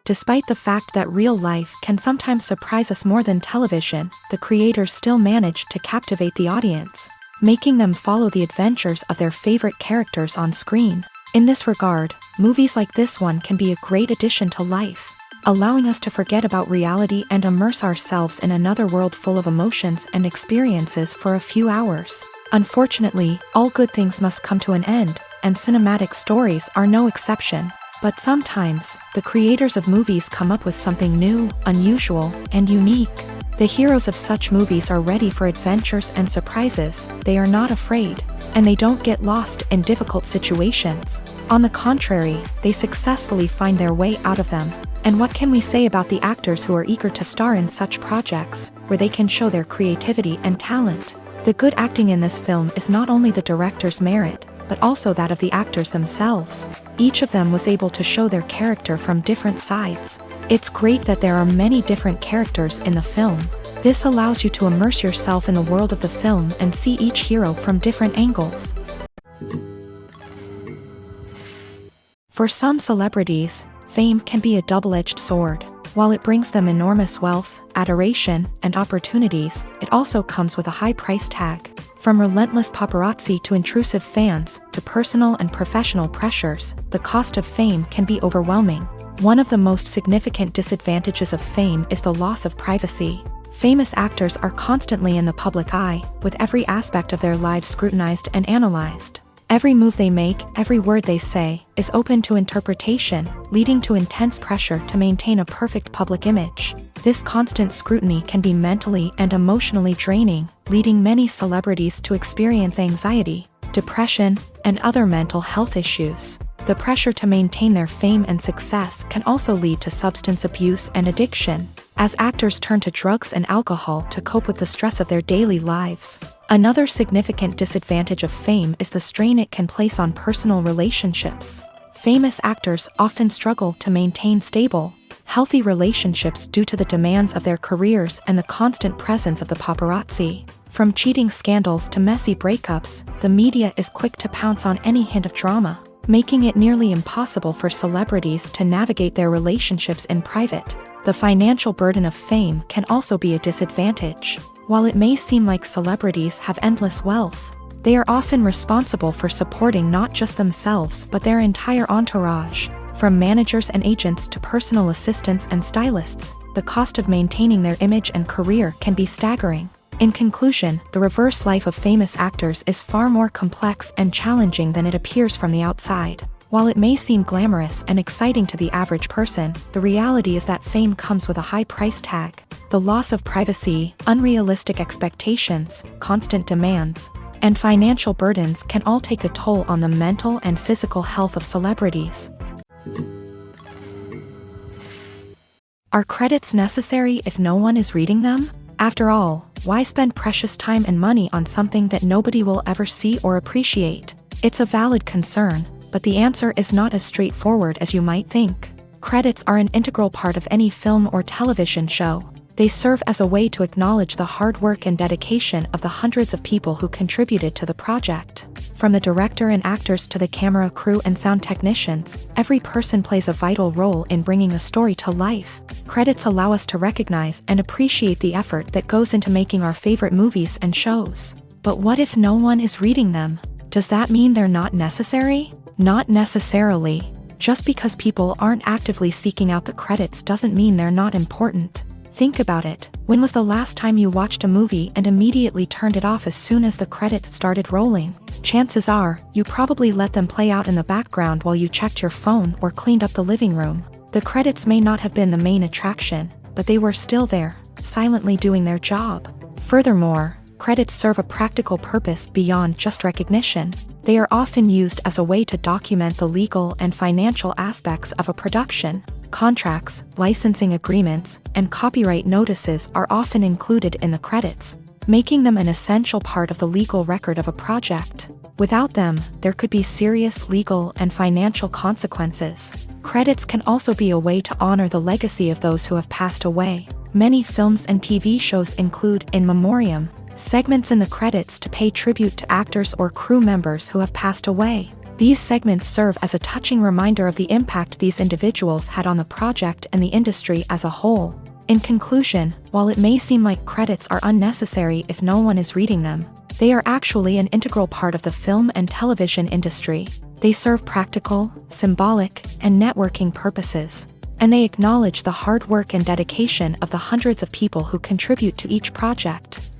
Despite the fact that real life can sometimes surprise us more than television, the creators still manage to captivate the audience, making them follow the adventures of their favorite characters on screen. In this regard, movies like this one can be a great addition to life, allowing us to forget about reality and immerse ourselves in another world full of emotions and experiences for a few hours. Unfortunately, all good things must come to an end, and cinematic stories are no exception. But sometimes, the creators of movies come up with something new, unusual, and unique. The heroes of such movies are ready for adventures and surprises, they are not afraid, and they don't get lost in difficult situations. On the contrary, they successfully find their way out of them. And what can we say about the actors who are eager to star in such projects, where they can show their creativity and talent? The good acting in this film is not only the director's merit, but also that of the actors themselves. Each of them was able to show their character from different sides. It's great that there are many different characters in the film. This allows you to immerse yourself in the world of the film and see each hero from different angles. For some celebrities, fame can be a double-edged sword. While it brings them enormous wealth, adoration, and opportunities, it also comes with a high price tag. From relentless paparazzi to intrusive fans, to personal and professional pressures, the cost of fame can be overwhelming. One of the most significant disadvantages of fame is the loss of privacy. Famous actors are constantly in the public eye, with every aspect of their lives scrutinized and analyzed. Every move they make, every word they say, is open to interpretation, leading to intense pressure to maintain a perfect public image. This constant scrutiny can be mentally and emotionally draining, leading many celebrities to experience anxiety, depression, and other mental health issues. The pressure to maintain their fame and success can also lead to substance abuse and addiction, as actors turn to drugs and alcohol to cope with the stress of their daily lives. Another significant disadvantage of fame is the strain it can place on personal relationships. Famous actors often struggle to maintain stable, healthy relationships due to the demands of their careers and the constant presence of the paparazzi. From cheating scandals to messy breakups, the media is quick to pounce on any hint of drama, making it nearly impossible for celebrities to navigate their relationships in private. The financial burden of fame can also be a disadvantage. While it may seem like celebrities have endless wealth, they are often responsible for supporting not just themselves but their entire entourage. From managers and agents to personal assistants and stylists, the cost of maintaining their image and career can be staggering. In conclusion, the reverse life of famous actors is far more complex and challenging than it appears from the outside. While it may seem glamorous and exciting to the average person, the reality is that fame comes with a high price tag. The loss of privacy, unrealistic expectations, constant demands, and financial burdens can all take a toll on the mental and physical health of celebrities. Are credits necessary if no one is reading them? After all, why spend precious time and money on something that nobody will ever see or appreciate? It's a valid concern, but the answer is not as straightforward as you might think. Credits are an integral part of any film or television show. They serve as a way to acknowledge the hard work and dedication of the hundreds of people who contributed to the project. From the director and actors to the camera crew and sound technicians, every person plays a vital role in bringing a story to life. Credits allow us to recognize and appreciate the effort that goes into making our favorite movies and shows. But what if no one is reading them? Does that mean they're not necessary? Not necessarily. Just because people aren't actively seeking out the credits doesn't mean they're not important. Think about it. When was the last time you watched a movie and immediately turned it off as soon as the credits started rolling? Chances are, you probably let them play out in the background while you checked your phone or cleaned up the living room. The credits may not have been the main attraction, but they were still there, silently doing their job. Furthermore, credits serve a practical purpose beyond just recognition. They are often used as a way to document the legal and financial aspects of a production. Contracts, licensing agreements, and copyright notices are often included in the credits, making them an essential part of the legal record of a project. Without them, there could be serious legal and financial consequences. Credits can also be a way to honor the legacy of those who have passed away. Many films and TV shows include in memoriam segments in the credits to pay tribute to actors or crew members who have passed away. These segments serve as a touching reminder of the impact these individuals had on the project and the industry as a whole. In conclusion, while it may seem like credits are unnecessary if no one is reading them, they are actually an integral part of the film and television industry. They serve practical, symbolic, and networking purposes, and they acknowledge the hard work and dedication of the hundreds of people who contribute to each project.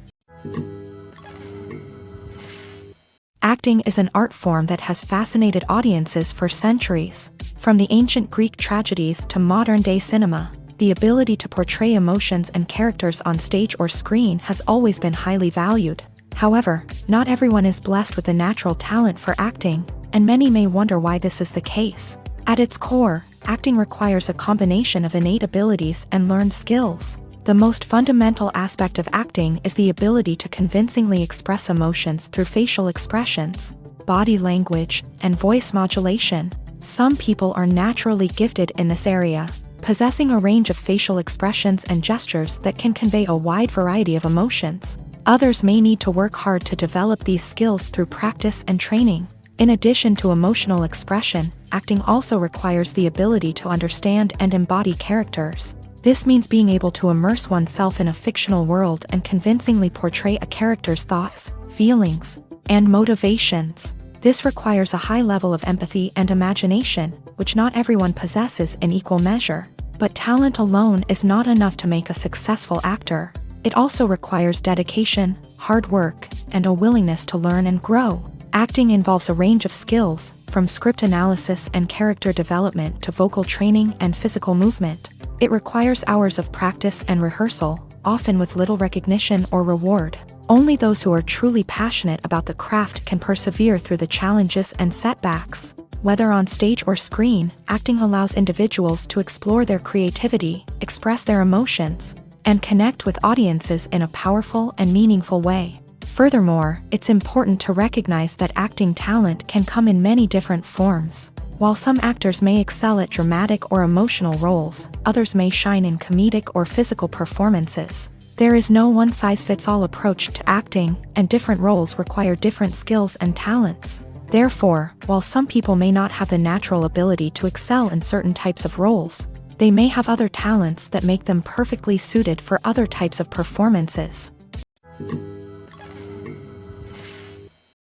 Acting is an art form that has fascinated audiences for centuries. From the ancient Greek tragedies to modern-day cinema, the ability to portray emotions and characters on stage or screen has always been highly valued. However, not everyone is blessed with the natural talent for acting, and many may wonder why this is the case. At its core, acting requires a combination of innate abilities and learned skills. The most fundamental aspect of acting is the ability to convincingly express emotions through facial expressions, body language, and voice modulation. Some people are naturally gifted in this area, possessing a range of facial expressions and gestures that can convey a wide variety of emotions. Others may need to work hard to develop these skills through practice and training. In addition to emotional expression, acting also requires the ability to understand and embody characters. This means being able to immerse oneself in a fictional world and convincingly portray a character's thoughts, feelings, and motivations. This requires a high level of empathy and imagination, which not everyone possesses in equal measure. But talent alone is not enough to make a successful actor. It also requires dedication, hard work, and a willingness to learn and grow. Acting involves a range of skills, from script analysis and character development to vocal training and physical movement. It requires hours of practice and rehearsal, often with little recognition or reward. Only those who are truly passionate about the craft can persevere through the challenges and setbacks. Whether on stage or screen, acting allows individuals to explore their creativity, express their emotions, and connect with audiences in a powerful and meaningful way. Furthermore, it's important to recognize that acting talent can come in many different forms. While some actors may excel at dramatic or emotional roles, others may shine in comedic or physical performances. There is no one-size-fits-all approach to acting, and different roles require different skills and talents. Therefore, while some people may not have the natural ability to excel in certain types of roles, they may have other talents that make them perfectly suited for other types of performances.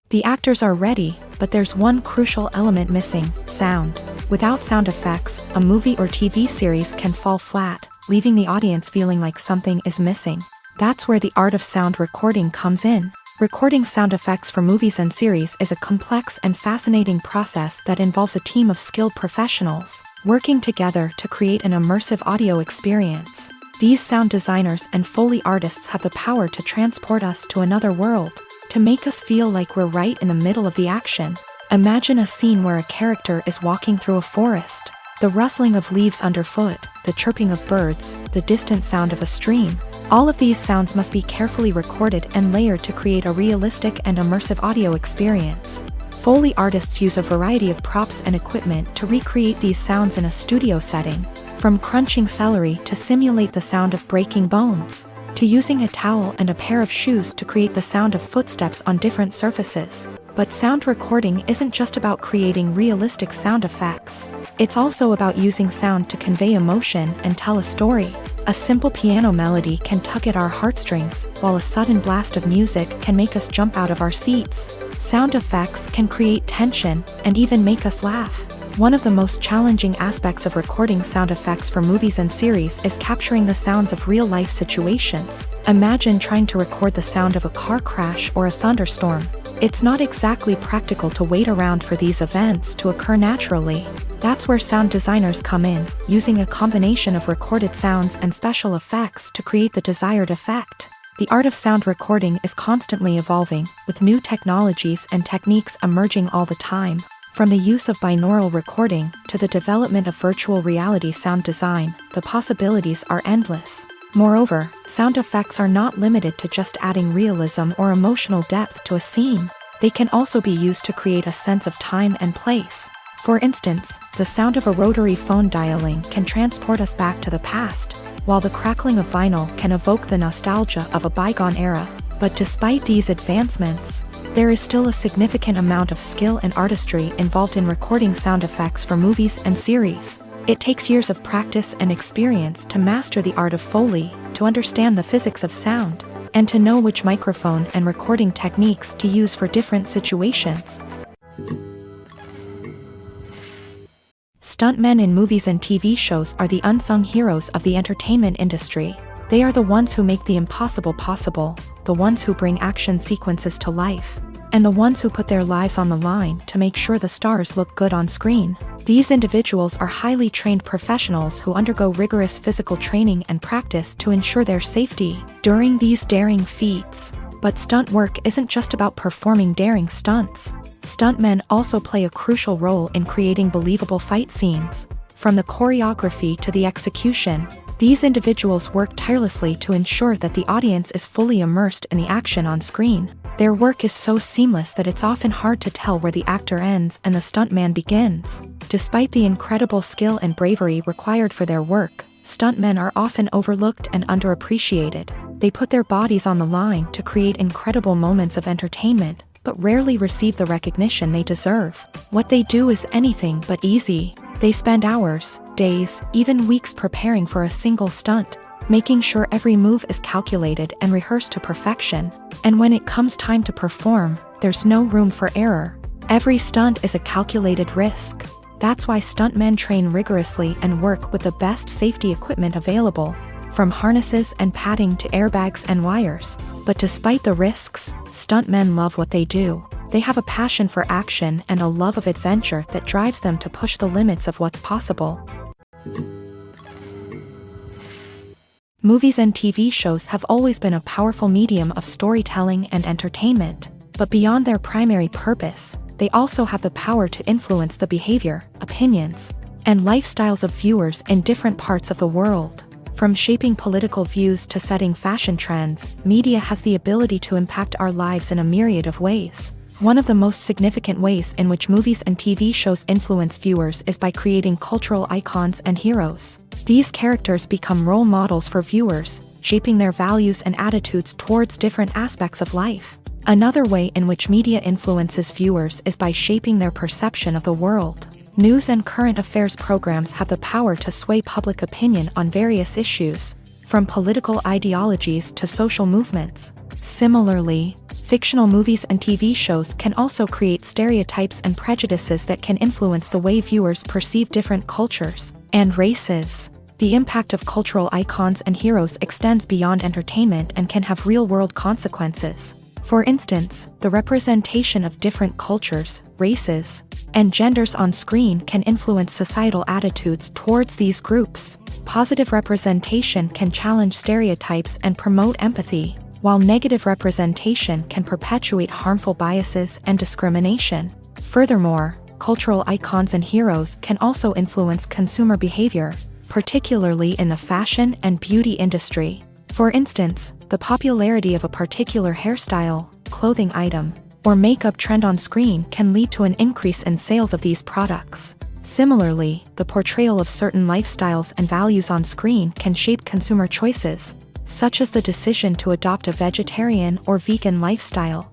The actors are ready, but there's one crucial element missing: sound. Without sound effects, a movie or TV series can fall flat, leaving the audience feeling like something is missing. That's where the art of sound recording comes in. Recording sound effects for movies and series is a complex and fascinating process that involves a team of skilled professionals working together to create an immersive audio experience. These sound designers and Foley artists have the power to transport us to another world, to make us feel like we're right in the middle of the action. Imagine a scene where a character is walking through a forest. The rustling of leaves underfoot, the chirping of birds, the distant sound of a stream. All of these sounds must be carefully recorded and layered to create a realistic and immersive audio experience. Foley artists use a variety of props and equipment to recreate these sounds in a studio setting, from crunching celery to simulate the sound of breaking bones, to using a towel and a pair of shoes to create the sound of footsteps on different surfaces. But sound recording isn't just about creating realistic sound effects. It's also about using sound to convey emotion and tell a story. A simple piano melody can tug at our heartstrings, while a sudden blast of music can make us jump out of our seats. Sound effects can create tension and even make us laugh. One of the most challenging aspects of recording sound effects for movies and series is capturing the sounds of real-life situations. Imagine trying to record the sound of a car crash or a thunderstorm. It's not exactly practical to wait around for these events to occur naturally. That's where sound designers come in, using a combination of recorded sounds and special effects to create the desired effect. The art of sound recording is constantly evolving, with new technologies and techniques emerging all the time. From the use of binaural recording to the development of virtual reality sound design, the possibilities are endless. Moreover, sound effects are not limited to just adding realism or emotional depth to a scene. They can also be used to create a sense of time and place. For instance, the sound of a rotary phone dialing can transport us back to the past, while the crackling of vinyl can evoke the nostalgia of a bygone era. But despite these advancements, there is still a significant amount of skill and artistry involved in recording sound effects for movies and series. It takes years of practice and experience to master the art of Foley, to understand the physics of sound, and to know which microphone and recording techniques to use for different situations. Stuntmen in movies and TV shows are the unsung heroes of the entertainment industry. They are the ones who make the impossible possible, the ones who bring action sequences to life, and the ones who put their lives on the line to make sure the stars look good on screen. These individuals are highly trained professionals who undergo rigorous physical training and practice to ensure their safety during these daring feats. But stunt work isn't just about performing daring stunts. Stuntmen also play a crucial role in creating believable fight scenes. From the choreography to the execution, these individuals work tirelessly to ensure that the audience is fully immersed in the action on screen. Their work is so seamless that it's often hard to tell where the actor ends and the stuntman begins. Despite the incredible skill and bravery required for their work, stuntmen are often overlooked and underappreciated. They put their bodies on the line to create incredible moments of entertainment, but rarely receive the recognition they deserve. What they do is anything but easy. They spend hours, days, even weeks preparing for a single stunt, making sure every move is calculated and rehearsed to perfection. And when it comes time to perform, there's no room for error. Every stunt is a calculated risk. That's why stuntmen train rigorously and work with the best safety equipment available, from harnesses and padding to airbags and wires. But despite the risks, stuntmen love what they do. They have a passion for action and a love of adventure that drives them to push the limits of what's possible. Movies and TV shows have always been a powerful medium of storytelling and entertainment, but beyond their primary purpose, they also have the power to influence the behavior, opinions, and lifestyles of viewers in different parts of the world. From shaping political views to setting fashion trends, media has the ability to impact our lives in a myriad of ways. One of the most significant ways in which movies and TV shows influence viewers is by creating cultural icons and heroes. These characters become role models for viewers, shaping their values and attitudes towards different aspects of life. Another way in which media influences viewers is by shaping their perception of the world. News and current affairs programs have the power to sway public opinion on various issues, from political ideologies to social movements. Similarly, fictional movies and TV shows can also create stereotypes and prejudices that can influence the way viewers perceive different cultures and races. The impact of cultural icons and heroes extends beyond entertainment and can have real-world consequences. For instance, the representation of different cultures, races, and genders on screen can influence societal attitudes towards these groups. Positive representation can challenge stereotypes and promote empathy, while negative representation can perpetuate harmful biases and discrimination. Furthermore, cultural icons and heroes can also influence consumer behavior, particularly in the fashion and beauty industry. For instance, the popularity of a particular hairstyle, clothing item, or makeup trend on screen can lead to an increase in sales of these products. Similarly, the portrayal of certain lifestyles and values on screen can shape consumer choices, such as the decision to adopt a vegetarian or vegan lifestyle.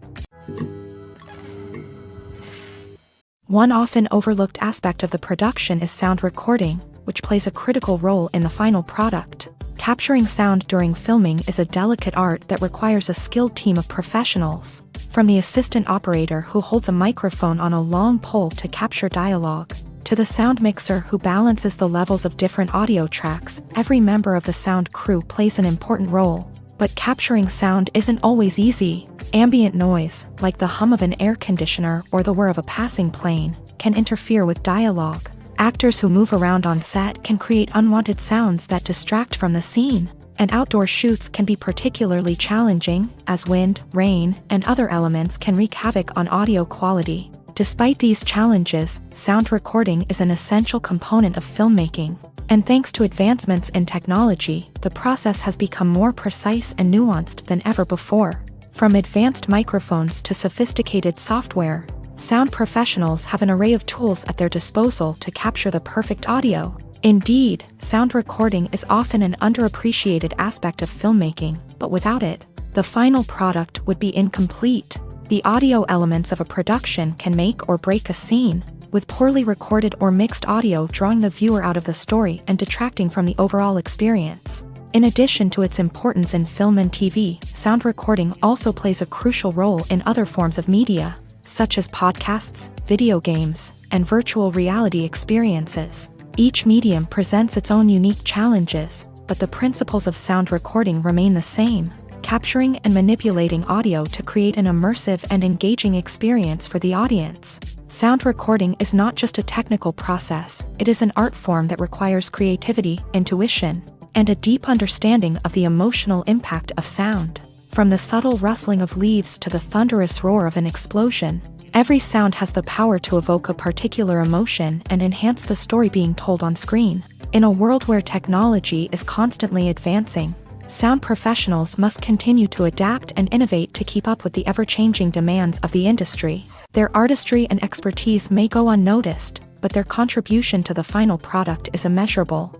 One often overlooked aspect of the production is sound recording, which plays a critical role in the final product. Capturing sound during filming is a delicate art that requires a skilled team of professionals. From the assistant operator who holds a microphone on a long pole to capture dialogue, to the sound mixer who balances the levels of different audio tracks, every member of the sound crew plays an important role. But capturing sound isn't always easy. Ambient noise, like the hum of an air conditioner or the whir of a passing plane, can interfere with dialogue. Actors who move around on set can create unwanted sounds that distract from the scene, and outdoor shoots can be particularly challenging, as wind, rain, and other elements can wreak havoc on audio quality. Despite these challenges, sound recording is an essential component of filmmaking, and thanks to advancements in technology, the process has become more precise and nuanced than ever before. From advanced microphones to sophisticated software, sound professionals have an array of tools at their disposal to capture the perfect audio. Indeed, sound recording is often an underappreciated aspect of filmmaking, but without it, the final product would be incomplete. The audio elements of a production can make or break a scene, with poorly recorded or mixed audio drawing the viewer out of the story and detracting from the overall experience. In addition to its importance in film and TV, sound recording also plays a crucial role in other forms of media, such as podcasts, video games, and virtual reality experiences. Each medium presents its own unique challenges, but the principles of sound recording remain the same, capturing and manipulating audio to create an immersive and engaging experience for the audience. Sound recording is not just a technical process, it is an art form that requires creativity, intuition, and a deep understanding of the emotional impact of sound. From the subtle rustling of leaves to the thunderous roar of an explosion, every sound has the power to evoke a particular emotion and enhance the story being told on screen. In a world where technology is constantly advancing, sound professionals must continue to adapt and innovate to keep up with the ever-changing demands of the industry. Their artistry and expertise may go unnoticed, but their contribution to the final product is immeasurable.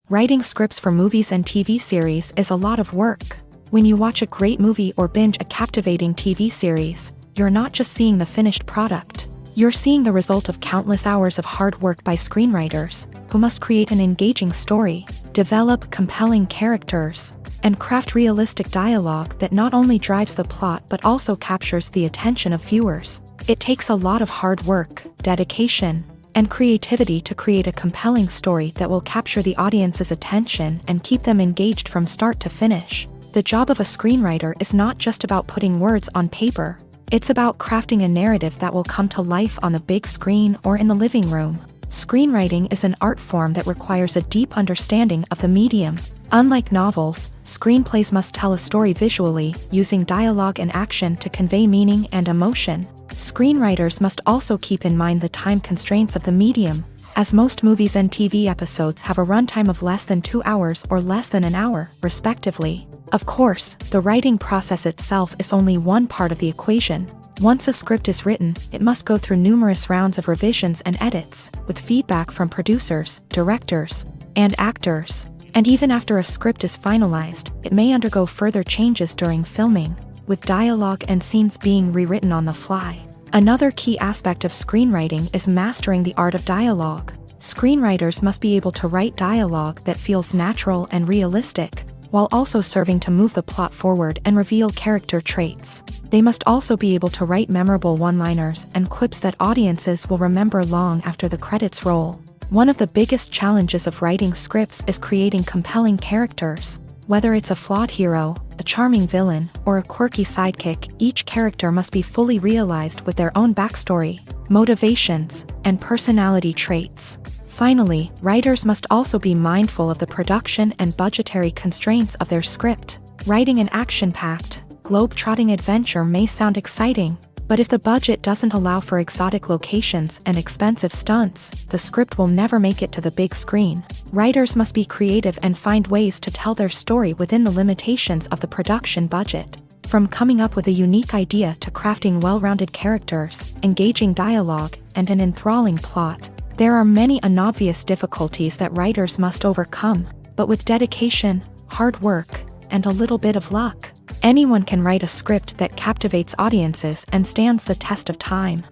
Writing scripts for movies and TV series is a lot of work. When you watch a great movie or binge a captivating TV series, you're not just seeing the finished product. You're seeing the result of countless hours of hard work by screenwriters, who must create an engaging story, develop compelling characters, and craft realistic dialogue that not only drives the plot but also captures the attention of viewers. It takes a lot of hard work, dedication, and creativity to create a compelling story that will capture the audience's attention and keep them engaged from start to finish. The job of a screenwriter is not just about putting words on paper, it's about crafting a narrative that will come to life on the big screen or in the living room. Screenwriting is an art form that requires a deep understanding of the medium. Unlike novels, screenplays must tell a story visually, using dialogue and action to convey meaning and emotion. Screenwriters must also keep in mind the time constraints of the medium, as most movies and TV episodes have a runtime of less than 2 hours or less than an hour, respectively. Of course, the writing process itself is only one part of the equation. Once a script is written, it must go through numerous rounds of revisions and edits, with feedback from producers, directors, and actors. And even after a script is finalized, it may undergo further changes during filming, with dialogue and scenes being rewritten on the fly. Another key aspect of screenwriting is mastering the art of dialogue. Screenwriters must be able to write dialogue that feels natural and realistic, while also serving to move the plot forward and reveal character traits. They must also be able to write memorable one-liners and quips that audiences will remember long after the credits roll. One of the biggest challenges of writing scripts is creating compelling characters. Whether it's a flawed hero, a charming villain, or a quirky sidekick, each character must be fully realized with their own backstory, motivations, and personality traits. Finally, writers must also be mindful of the production and budgetary constraints of their script. Writing an action-packed, globe-trotting adventure may sound exciting, but if the budget doesn't allow for exotic locations and expensive stunts, the script will never make it to the big screen. Writers must be creative and find ways to tell their story within the limitations of the production budget. From coming up with a unique idea to crafting well-rounded characters, engaging dialogue, and an enthralling plot, there are many unobvious difficulties that writers must overcome, but with dedication, hard work, and a little bit of luck, anyone can write a script that captivates audiences and stands the test of time.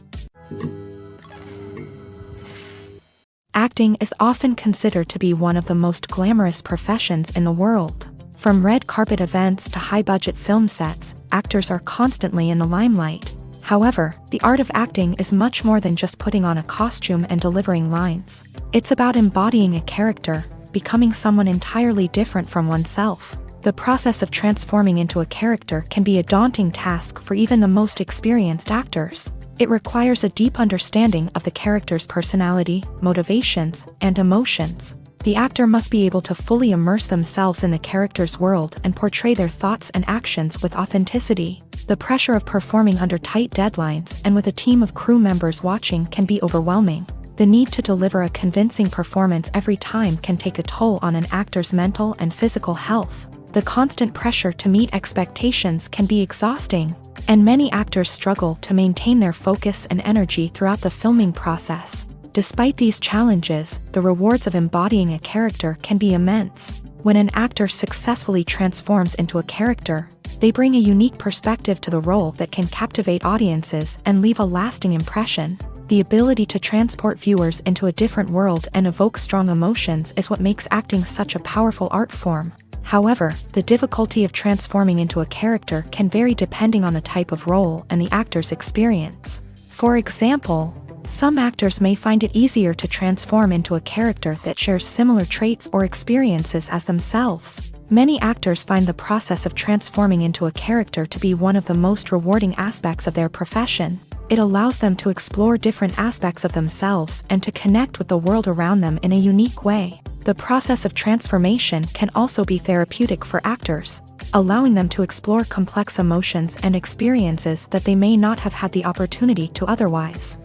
Acting is often considered to be one of the most glamorous professions in the world. From red carpet events to high-budget film sets, actors are constantly in the limelight. However, the art of acting is much more than just putting on a costume and delivering lines. It's about embodying a character, becoming someone entirely different from oneself. The process of transforming into a character can be a daunting task for even the most experienced actors. It requires a deep understanding of the character's personality, motivations, and emotions. The actor must be able to fully immerse themselves in the character's world and portray their thoughts and actions with authenticity. The pressure of performing under tight deadlines and with a team of crew members watching can be overwhelming. The need to deliver a convincing performance every time can take a toll on an actor's mental and physical health. The constant pressure to meet expectations can be exhausting, and many actors struggle to maintain their focus and energy throughout the filming process. Despite these challenges, the rewards of embodying a character can be immense. When an actor successfully transforms into a character, They bring a unique perspective to the role that can captivate audiences and leave a lasting impression. The ability to transport viewers into a different world and evoke strong emotions is what makes acting such a powerful art form. However, the difficulty of transforming into a character can vary depending on the type of role and the actor's experience. For example, some actors may find it easier to transform into a character that shares similar traits or experiences as themselves. Many actors find the process of transforming into a character to be one of the most rewarding aspects of their profession. It allows them to explore different aspects of themselves and to connect with the world around them in a unique way. The process of transformation can also be therapeutic for actors, allowing them to explore complex emotions and experiences that they may not have had the opportunity to otherwise.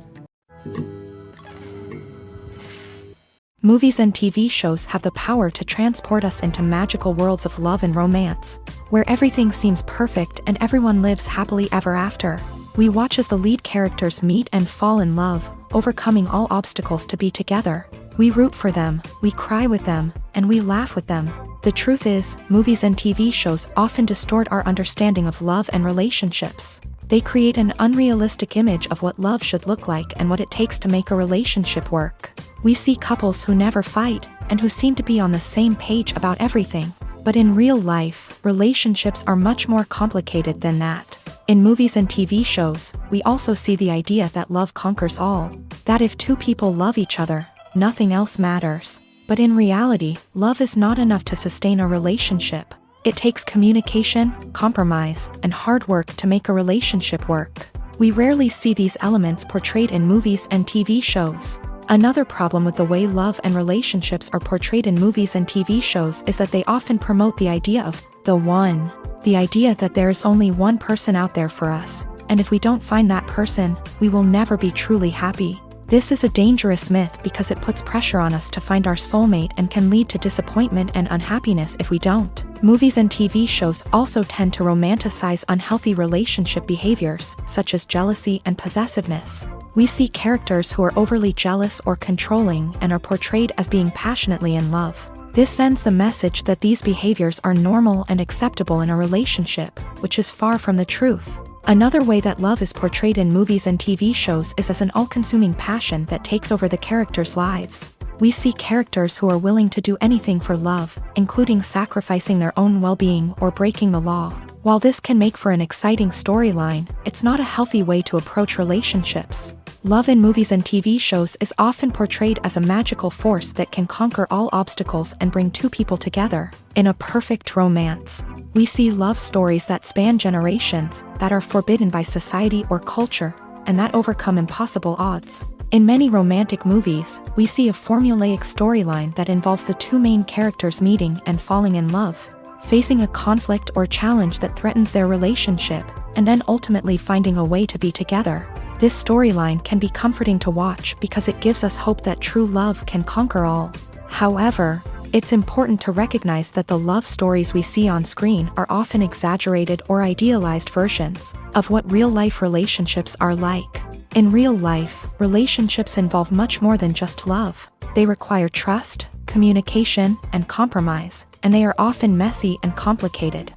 Movies and TV shows have the power to transport us into magical worlds of love and romance, where everything seems perfect and everyone lives happily ever after. We watch as the lead characters meet and fall in love, overcoming all obstacles to be together. We root for them, we cry with them, and we laugh with them. The truth is, movies and TV shows often distort our understanding of love and relationships. They create an unrealistic image of what love should look like and what it takes to make a relationship work. We see couples who never fight, and who seem to be on the same page about everything. But in real life, relationships are much more complicated than that. In movies and TV shows, we also see the idea that love conquers all. That if two people love each other, nothing else matters. But in reality, love is not enough to sustain a relationship. It takes communication, compromise, and hard work to make a relationship work. We rarely see these elements portrayed in movies and TV shows. Another problem with the way love and relationships are portrayed in movies and TV shows is that they often promote the idea of the one. The idea that there is only one person out there for us, and if we don't find that person, we will never be truly happy. This is a dangerous myth because it puts pressure on us to find our soulmate and can lead to disappointment and unhappiness if we don't. Movies and TV shows also tend to romanticize unhealthy relationship behaviors, such as jealousy and possessiveness. We see characters who are overly jealous or controlling and are portrayed as being passionately in love. This sends the message that these behaviors are normal and acceptable in a relationship, which is far from the truth. Another way that love is portrayed in movies and TV shows is as an all-consuming passion that takes over the characters' lives. We see characters who are willing to do anything for love, including sacrificing their own well-being or breaking the law. While this can make for an exciting storyline, it's not a healthy way to approach relationships. Love in movies and TV shows is often portrayed as a magical force that can conquer all obstacles and bring two people together. In a perfect romance, we see love stories that span generations, that are forbidden by society or culture, and that overcome impossible odds. In many romantic movies, we see a formulaic storyline that involves the two main characters meeting and falling in love, facing a conflict or challenge that threatens their relationship, and then ultimately finding a way to be together. This storyline can be comforting to watch because it gives us hope that true love can conquer all. However, it's important to recognize that the love stories we see on screen are often exaggerated or idealized versions of what real-life relationships are like. In real life, relationships involve much more than just love. They require trust, communication, and compromise, and they are often messy and complicated.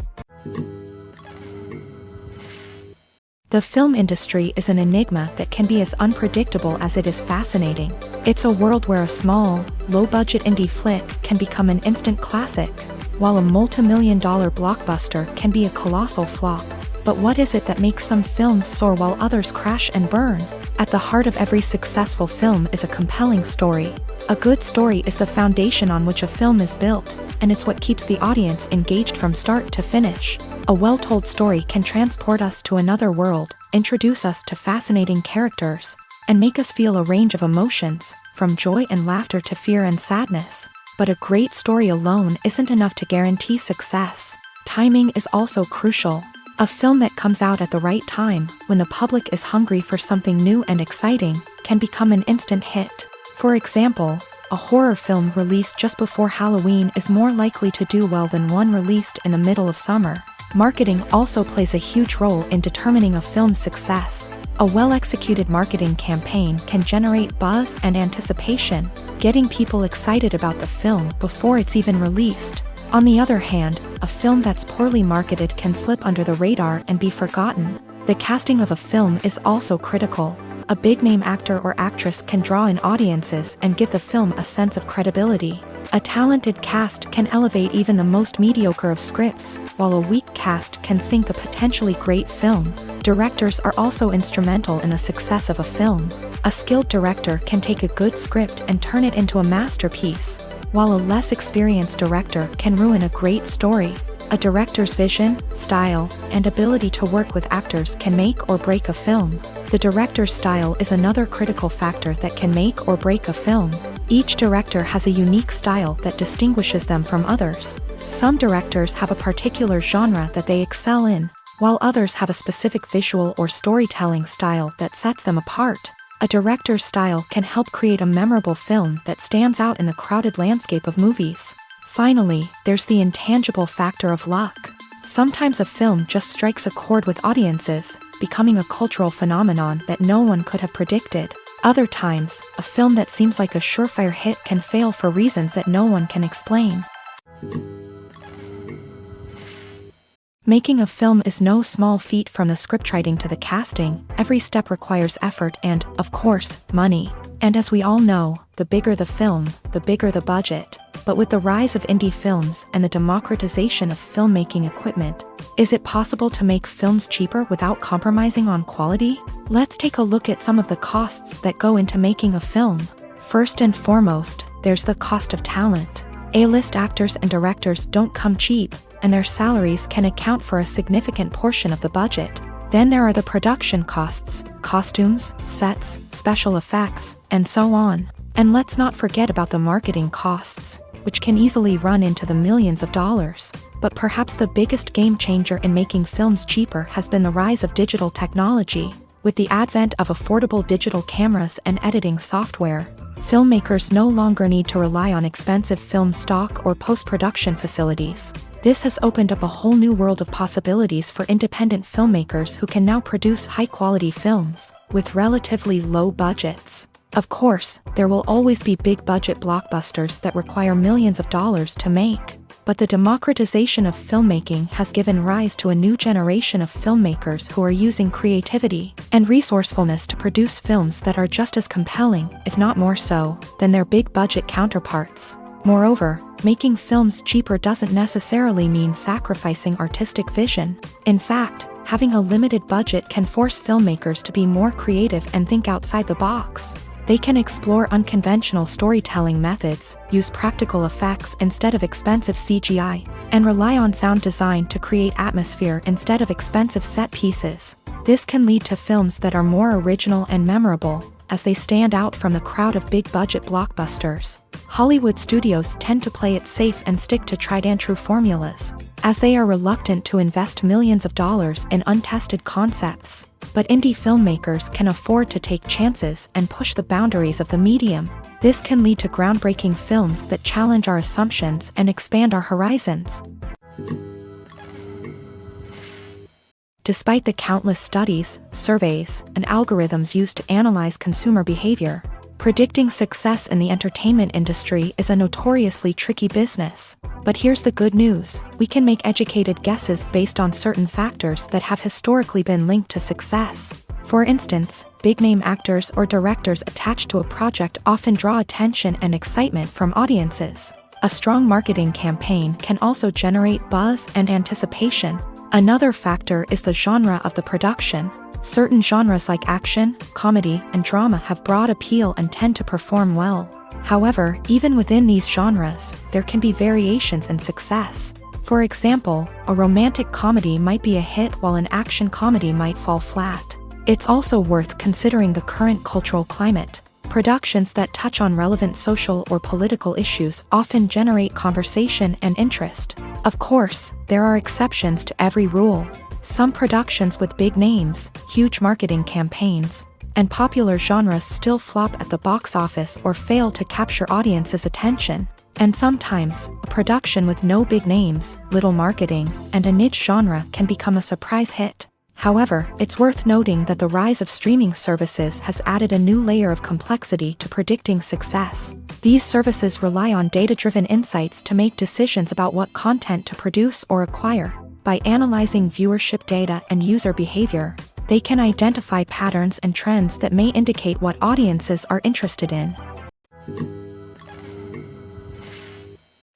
The film industry is an enigma that can be as unpredictable as it is fascinating. It's a world where a small, low-budget indie flick can become an instant classic, while a multi-million-dollar blockbuster can be a colossal flop. But what is it that makes some films soar while others crash and burn? At the heart of every successful film is a compelling story. A good story is the foundation on which a film is built, and it's what keeps the audience engaged from start to finish. A well-told story can transport us to another world, introduce us to fascinating characters, and make us feel a range of emotions, from joy and laughter to fear and sadness. But a great story alone isn't enough to guarantee success. Timing is also crucial. A film that comes out at the right time, when the public is hungry for something new and exciting, can become an instant hit. For example, a horror film released just before Halloween is more likely to do well than one released in the middle of summer. Marketing also plays a huge role in determining a film's success. A well-executed marketing campaign can generate buzz and anticipation, getting people excited about the film before it's even released. On the other hand, a film that's poorly marketed can slip under the radar and be forgotten. The casting of a film is also critical. A big-name actor or actress can draw in audiences and give the film a sense of credibility. A talented cast can elevate even the most mediocre of scripts, while a weak cast can sink a potentially great film. Directors are also instrumental in the success of a film. A skilled director can take a good script and turn it into a masterpiece, while a less experienced director can ruin a great story. A director's vision, style, and ability to work with actors can make or break a film. The director's style is another critical factor that can make or break a film. Each director has a unique style that distinguishes them from others. Some directors have a particular genre that they excel in, while others have a specific visual or storytelling style that sets them apart. A director's style can help create a memorable film that stands out in the crowded landscape of movies. Finally, there's the intangible factor of luck. Sometimes a film just strikes a chord with audiences, becoming a cultural phenomenon that no one could have predicted. Other times, a film that seems like a surefire hit can fail for reasons that no one can explain. Making a film is no small feat. From the scriptwriting to the casting, every step requires effort and, of course, money. And as we all know, the bigger the film, the bigger the budget. But with the rise of indie films and the democratization of filmmaking equipment, is it possible to make films cheaper without compromising on quality? Let's take a look at some of the costs that go into making a film. First and foremost, there's the cost of talent. A-list actors and directors don't come cheap, and their salaries can account for a significant portion of the budget. Then there are the production costs, costumes, sets, special effects, and so on. And let's not forget about the marketing costs, which can easily run into the millions of dollars. But perhaps the biggest game changer in making films cheaper has been the rise of digital technology. With the advent of affordable digital cameras and editing software, filmmakers no longer need to rely on expensive film stock or post-production facilities. This has opened up a whole new world of possibilities for independent filmmakers who can now produce high-quality films with relatively low budgets. Of course, there will always be big-budget blockbusters that require millions of dollars to make. But the democratization of filmmaking has given rise to a new generation of filmmakers who are using creativity and resourcefulness to produce films that are just as compelling, if not more so, than their big-budget counterparts. Moreover, making films cheaper doesn't necessarily mean sacrificing artistic vision. In fact, having a limited budget can force filmmakers to be more creative and think outside the box. They can explore unconventional storytelling methods, use practical effects instead of expensive CGI, and rely on sound design to create atmosphere instead of expensive set pieces. This can lead to films that are more original and memorable, as they stand out from the crowd of big-budget blockbusters. Hollywood studios tend to play it safe and stick to tried-and-true formulas, as they are reluctant to invest millions of dollars in untested concepts. But indie filmmakers can afford to take chances and push the boundaries of the medium. This can lead to groundbreaking films that challenge our assumptions and expand our horizons. Despite the countless studies, surveys, and algorithms used to analyze consumer behavior, predicting success in the entertainment industry is a notoriously tricky business. But here's the good news: we can make educated guesses based on certain factors that have historically been linked to success. For instance, big-name actors or directors attached to a project often draw attention and excitement from audiences. A strong marketing campaign can also generate buzz and anticipation. Another factor is the genre of the production. Certain genres like action, comedy, and drama have broad appeal and tend to perform well. However, even within these genres, there can be variations in success. For example, a romantic comedy might be a hit while an action comedy might fall flat. It's also worth considering the current cultural climate. Productions that touch on relevant social or political issues often generate conversation and interest. Of course, there are exceptions to every rule. Some productions with big names, huge marketing campaigns, and popular genres still flop at the box office or fail to capture audiences' attention. And sometimes, a production with no big names, little marketing, and a niche genre can become a surprise hit. However, it's worth noting that the rise of streaming services has added a new layer of complexity to predicting success. These services rely on data-driven insights to make decisions about what content to produce or acquire. By analyzing viewership data and user behavior, they can identify patterns and trends that may indicate what audiences are interested in.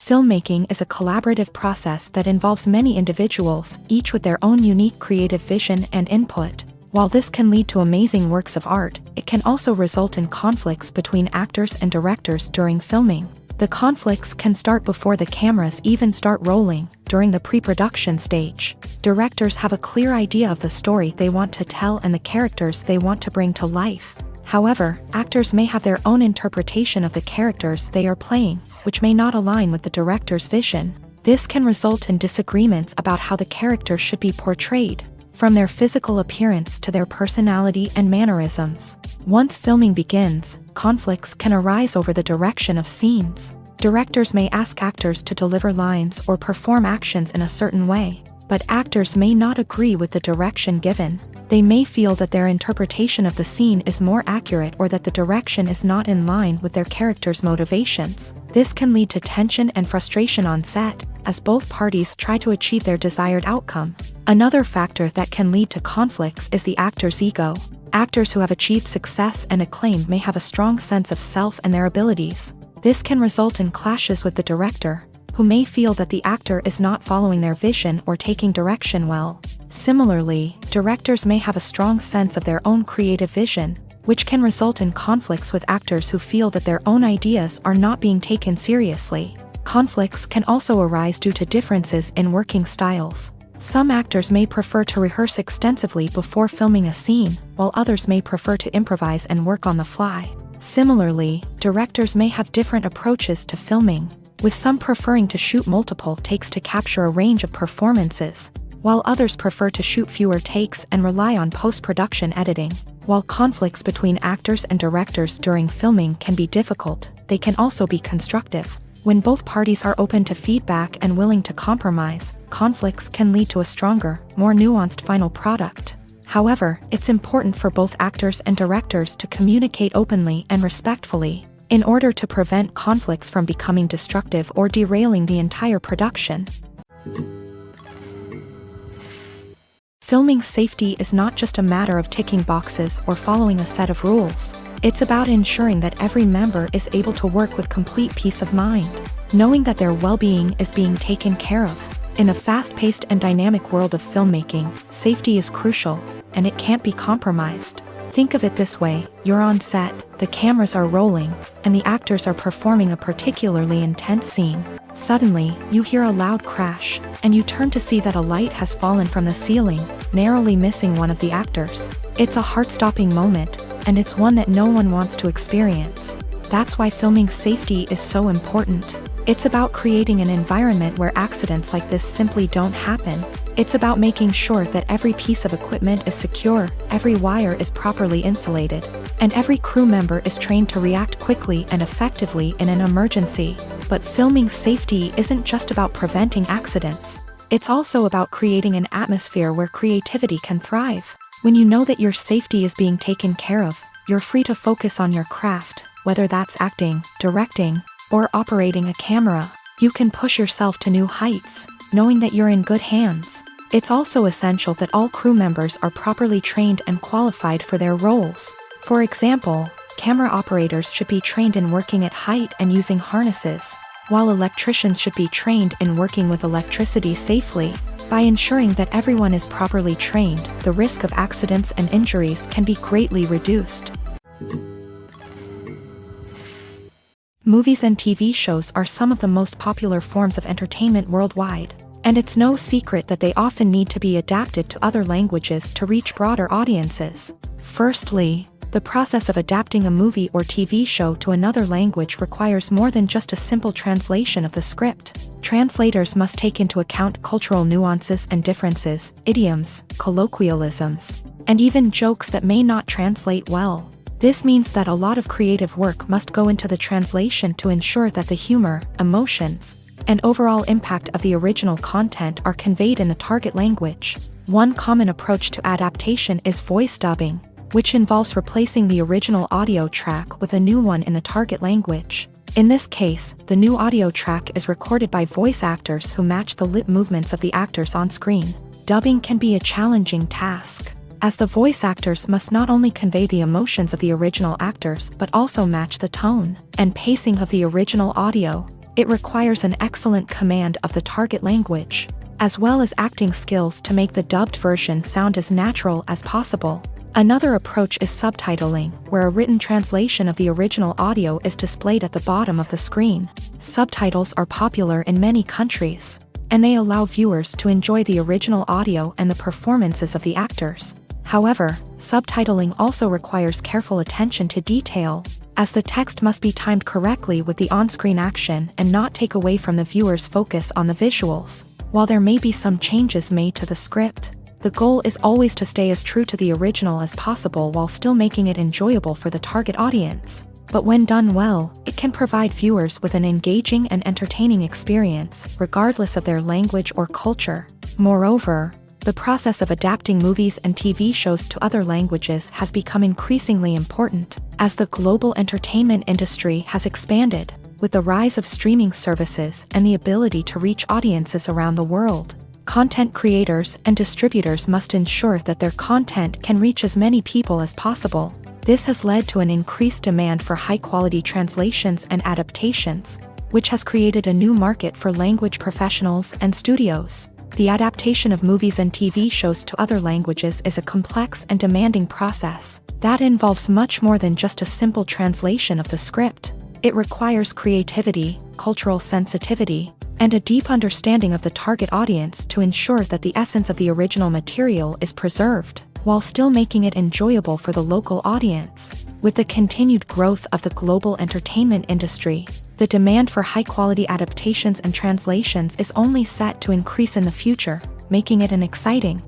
Filmmaking is a collaborative process that involves many individuals, each with their own unique creative vision and input. While this can lead to amazing works of art, it can also result in conflicts between actors and directors during filming. The conflicts can start before the cameras even start rolling, during the pre-production stage. Directors have a clear idea of the story they want to tell and the characters they want to bring to life. However, actors may have their own interpretation of the characters they are playing, which may not align with the director's vision. This can result in disagreements about how the character should be portrayed, from their physical appearance to their personality and mannerisms. Once filming begins, conflicts can arise over the direction of scenes. Directors may ask actors to deliver lines or perform actions in a certain way, but actors may not agree with the direction given. They may feel that their interpretation of the scene is more accurate or that the direction is not in line with their character's motivations. This can lead to tension and frustration on set, as both parties try to achieve their desired outcome. Another factor that can lead to conflicts is the actor's ego. Actors who have achieved success and acclaim may have a strong sense of self and their abilities. This can result in clashes with the director, who may feel that the actor is not following their vision or taking direction well. Similarly, directors may have a strong sense of their own creative vision, which can result in conflicts with actors who feel that their own ideas are not being taken seriously. Conflicts can also arise due to differences in working styles. Some actors may prefer to rehearse extensively before filming a scene, while others may prefer to improvise and work on the fly. Similarly, directors may have different approaches to filming, with some preferring to shoot multiple takes to capture a range of performances, while others prefer to shoot fewer takes and rely on post-production editing. While conflicts between actors and directors during filming can be difficult, they can also be constructive. When both parties are open to feedback and willing to compromise, conflicts can lead to a stronger, more nuanced final product. However, it's important for both actors and directors to communicate openly and respectfully, in order to prevent conflicts from becoming destructive or derailing the entire production. Filming safety is not just a matter of ticking boxes or following a set of rules. It's about ensuring that every member is able to work with complete peace of mind, knowing that their well-being is being taken care of. In a fast-paced and dynamic world of filmmaking, safety is crucial, and it can't be compromised. Think of it this way: you're on set, the cameras are rolling, and the actors are performing a particularly intense scene. Suddenly, you hear a loud crash, and you turn to see that a light has fallen from the ceiling, narrowly missing one of the actors. It's a heart-stopping moment, and it's one that no one wants to experience. That's why filming safety is so important. It's about creating an environment where accidents like this simply don't happen. It's about making sure that every piece of equipment is secure, every wire is properly insulated, and every crew member is trained to react quickly and effectively in an emergency. But filming safety isn't just about preventing accidents. It's also about creating an atmosphere where creativity can thrive. When you know that your safety is being taken care of, you're free to focus on your craft, whether that's acting, directing, or operating a camera. You can push yourself to new heights, knowing that you're in good hands. It's also essential that all crew members are properly trained and qualified for their roles. For example, camera operators should be trained in working at height and using harnesses, while electricians should be trained in working with electricity safely. By ensuring that everyone is properly trained, the risk of accidents and injuries can be greatly reduced. Movies and TV shows are some of the most popular forms of entertainment worldwide, and it's no secret that they often need to be adapted to other languages to reach broader audiences. Firstly, the process of adapting a movie or TV show to another language requires more than just a simple translation of the script. Translators must take into account cultural nuances and differences, idioms, colloquialisms, and even jokes that may not translate well. This means that a lot of creative work must go into the translation to ensure that the humor, emotions, and overall impact of the original content are conveyed in the target language. One common approach to adaptation is voice dubbing, which involves replacing the original audio track with a new one in the target language. In this case, the new audio track is recorded by voice actors who match the lip movements of the actors on screen. Dubbing can be a challenging task, as the voice actors must not only convey the emotions of the original actors but also match the tone and pacing of the original audio. It requires an excellent command of the target language, as well as acting skills to make the dubbed version sound as natural as possible. Another approach is subtitling, where a written translation of the original audio is displayed at the bottom of the screen. Subtitles are popular in many countries, and they allow viewers to enjoy the original audio and the performances of the actors. However, subtitling also requires careful attention to detail, as the text must be timed correctly with the on-screen action and not take away from the viewer's focus on the visuals. While there may be some changes made to the script, the goal is always to stay as true to the original as possible while still making it enjoyable for the target audience. But when done well, it can provide viewers with an engaging and entertaining experience, regardless of their language or culture. Moreover, the process of adapting movies and TV shows to other languages has become increasingly important, as the global entertainment industry has expanded, with the rise of streaming services and the ability to reach audiences around the world. Content creators and distributors must ensure that their content can reach as many people as possible. This has led to an increased demand for high-quality translations and adaptations, which has created a new market for language professionals and studios. The adaptation of movies and TV shows to other languages is a complex and demanding process that involves much more than just a simple translation of the script. It requires creativity, cultural sensitivity, and a deep understanding of the target audience to ensure that the essence of the original material is preserved, while still making it enjoyable for the local audience. With the continued growth of the global entertainment industry, the demand for high-quality adaptations and translations is only set to increase in the future, making it an exciting.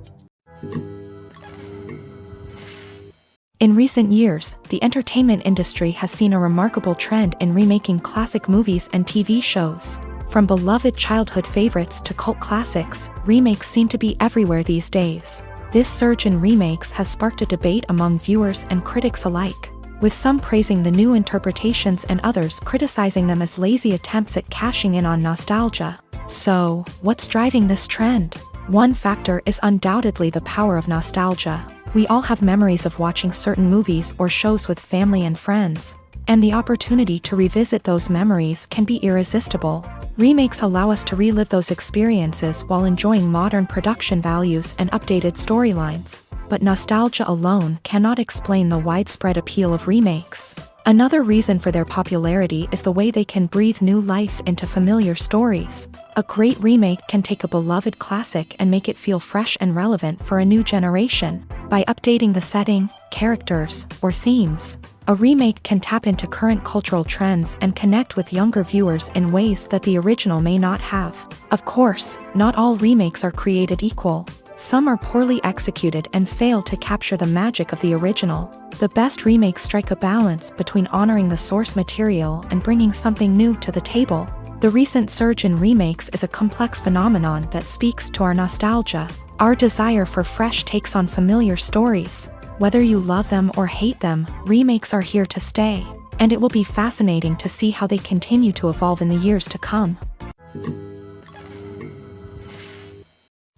In recent years, the entertainment industry has seen a remarkable trend in remaking classic movies and TV shows. From beloved childhood favorites to cult classics, remakes seem to be everywhere these days. This surge in remakes has sparked a debate among viewers and critics alike, with some praising the new interpretations and others criticizing them as lazy attempts at cashing in on nostalgia. So, what's driving this trend? One factor is undoubtedly the power of nostalgia. We all have memories of watching certain movies or shows with family and friends, and the opportunity to revisit those memories can be irresistible. Remakes allow us to relive those experiences while enjoying modern production values and updated storylines. But nostalgia alone cannot explain the widespread appeal of remakes. Another reason for their popularity is the way they can breathe new life into familiar stories. A great remake can take a beloved classic and make it feel fresh and relevant for a new generation. By updating the setting, characters, or themes, a remake can tap into current cultural trends and connect with younger viewers in ways that the original may not have. Of course, not all remakes are created equal. Some are poorly executed and fail to capture the magic of the original. The best remakes strike a balance between honoring the source material and bringing something new to the table. The recent surge in remakes is a complex phenomenon that speaks to our nostalgia, our desire for fresh takes on familiar stories. Whether you love them or hate them, remakes are here to stay, and it will be fascinating to see how they continue to evolve in the years to come.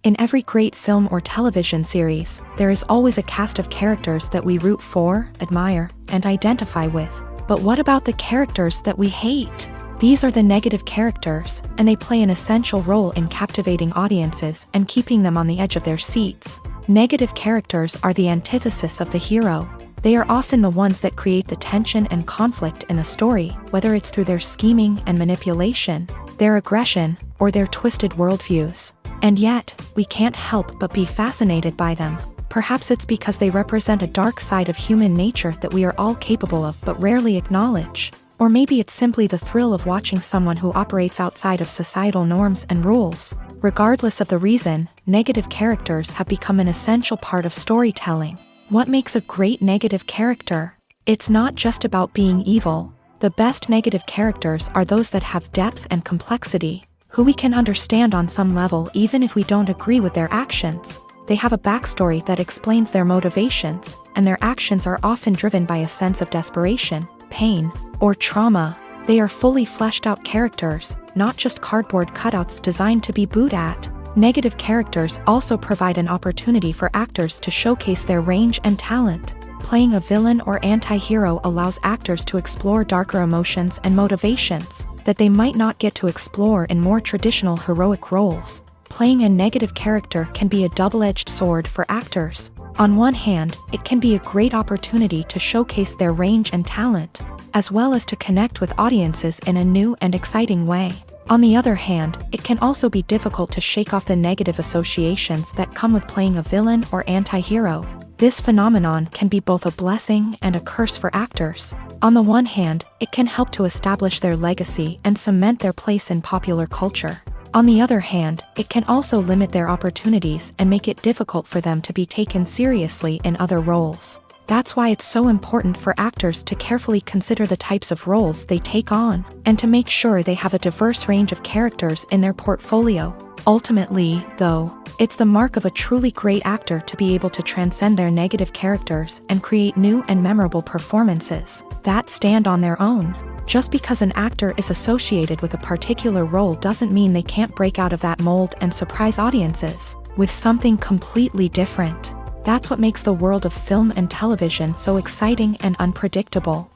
In every great film or television series, there is always a cast of characters that we root for, admire, and identify with. But what about the characters that we hate? These are the negative characters, and they play an essential role in captivating audiences and keeping them on the edge of their seats. Negative characters are the antithesis of the hero. They are often the ones that create the tension and conflict in the story, whether it's through their scheming and manipulation, their aggression, or their twisted worldviews. And yet, we can't help but be fascinated by them. Perhaps it's because they represent a dark side of human nature that we are all capable of but rarely acknowledge. Or maybe it's simply the thrill of watching someone who operates outside of societal norms and rules. Regardless of the reason, negative characters have become an essential part of storytelling. What makes a great negative character? It's not just about being evil. The best negative characters are those that have depth and complexity, who we can understand on some level even if we don't agree with their actions. They have a backstory that explains their motivations, and their actions are often driven by a sense of desperation, pain, or trauma. They are fully fleshed out characters, not just cardboard cutouts designed to be booed at. Negative characters also provide an opportunity for actors to showcase their range and talent. Playing a villain or anti-hero allows actors to explore darker emotions and motivations that they might not get to explore in more traditional heroic roles. Playing a negative character can be a double-edged sword for actors. On one hand, it can be a great opportunity to showcase their range and talent, as well as to connect with audiences in a new and exciting way. On the other hand, it can also be difficult to shake off the negative associations that come with playing a villain or anti-hero. This phenomenon can be both a blessing and a curse for actors. On the one hand, it can help to establish their legacy and cement their place in popular culture. On the other hand, it can also limit their opportunities and make it difficult for them to be taken seriously in other roles. That's why it's so important for actors to carefully consider the types of roles they take on, and to make sure they have a diverse range of characters in their portfolio. Ultimately, though, it's the mark of a truly great actor to be able to transcend their negative characters and create new and memorable performances that stand on their own. Just because an actor is associated with a particular role doesn't mean they can't break out of that mold and surprise audiences with something completely different. That's what makes the world of film and television so exciting and unpredictable.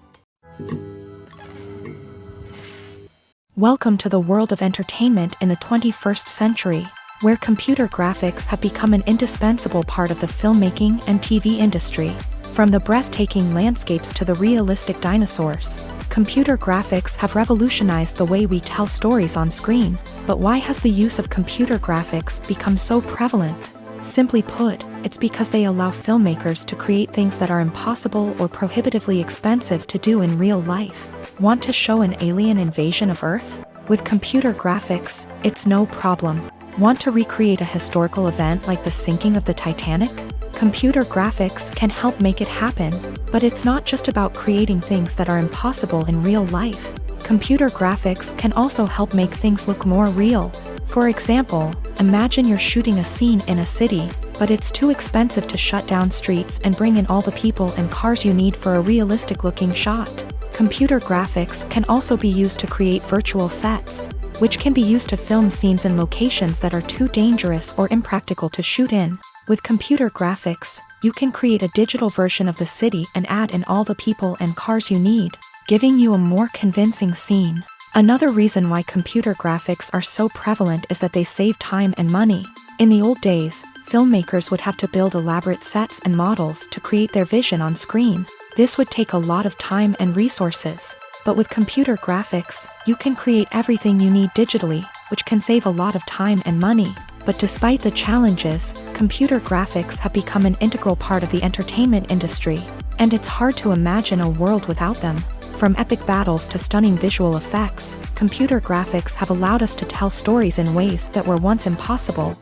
Welcome to the world of entertainment in the 21st century, where computer graphics have become an indispensable part of the filmmaking and TV industry. From the breathtaking landscapes to the realistic dinosaurs, computer graphics have revolutionized the way we tell stories on screen. But why has the use of computer graphics become so prevalent? Simply put, it's because they allow filmmakers to create things that are impossible or prohibitively expensive to do in real life. Want to show an alien invasion of Earth? With computer graphics, it's no problem. Want to recreate a historical event like the sinking of the Titanic? Computer graphics can help make it happen. But it's not just about creating things that are impossible in real life. Computer graphics can also help make things look more real. For example, imagine you're shooting a scene in a city, but it's too expensive to shut down streets and bring in all the people and cars you need for a realistic-looking shot. Computer graphics can also be used to create virtual sets, which can be used to film scenes in locations that are too dangerous or impractical to shoot in. With computer graphics, you can create a digital version of the city and add in all the people and cars you need, giving you a more convincing scene. Another reason why computer graphics are so prevalent is that they save time and money. In the old days, filmmakers would have to build elaborate sets and models to create their vision on screen. This would take a lot of time and resources. But with computer graphics, you can create everything you need digitally, which can save a lot of time and money. But despite the challenges, computer graphics have become an integral part of the entertainment industry, and it's hard to imagine a world without them. From epic battles to stunning visual effects, computer graphics have allowed us to tell stories in ways that were once impossible.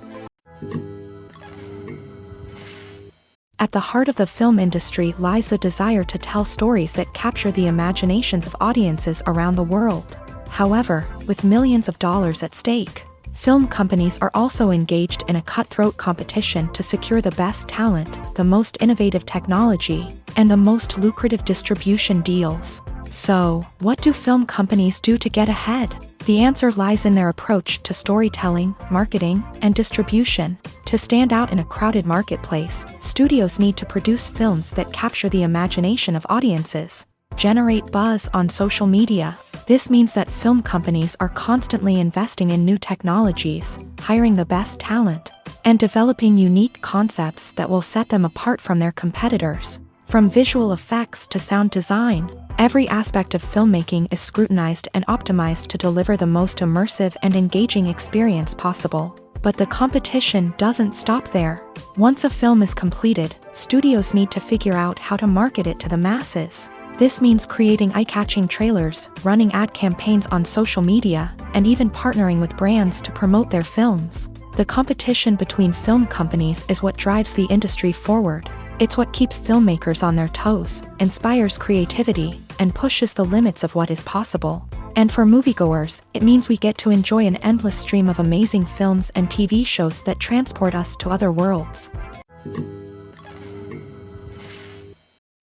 At the heart of the film industry lies the desire to tell stories that capture the imaginations of audiences around the world. However, with millions of dollars at stake, film companies are also engaged in a cutthroat competition to secure the best talent, the most innovative technology, and the most lucrative distribution deals. So, what do film companies do to get ahead? The answer lies in their approach to storytelling, marketing, and distribution. To stand out in a crowded marketplace, studios need to produce films that capture the imagination of audiences, generate buzz on social media. This means that film companies are constantly investing in new technologies, hiring the best talent, and developing unique concepts that will set them apart from their competitors. From visual effects to sound design, every aspect of filmmaking is scrutinized and optimized to deliver the most immersive and engaging experience possible. But the competition doesn't stop there. Once a film is completed, studios need to figure out how to market it to the masses. This means creating eye-catching trailers, running ad campaigns on social media, and even partnering with brands to promote their films. The competition between film companies is what drives the industry forward. It's what keeps filmmakers on their toes, inspires creativity, and pushes the limits of what is possible. And for moviegoers, it means we get to enjoy an endless stream of amazing films and TV shows that transport us to other worlds.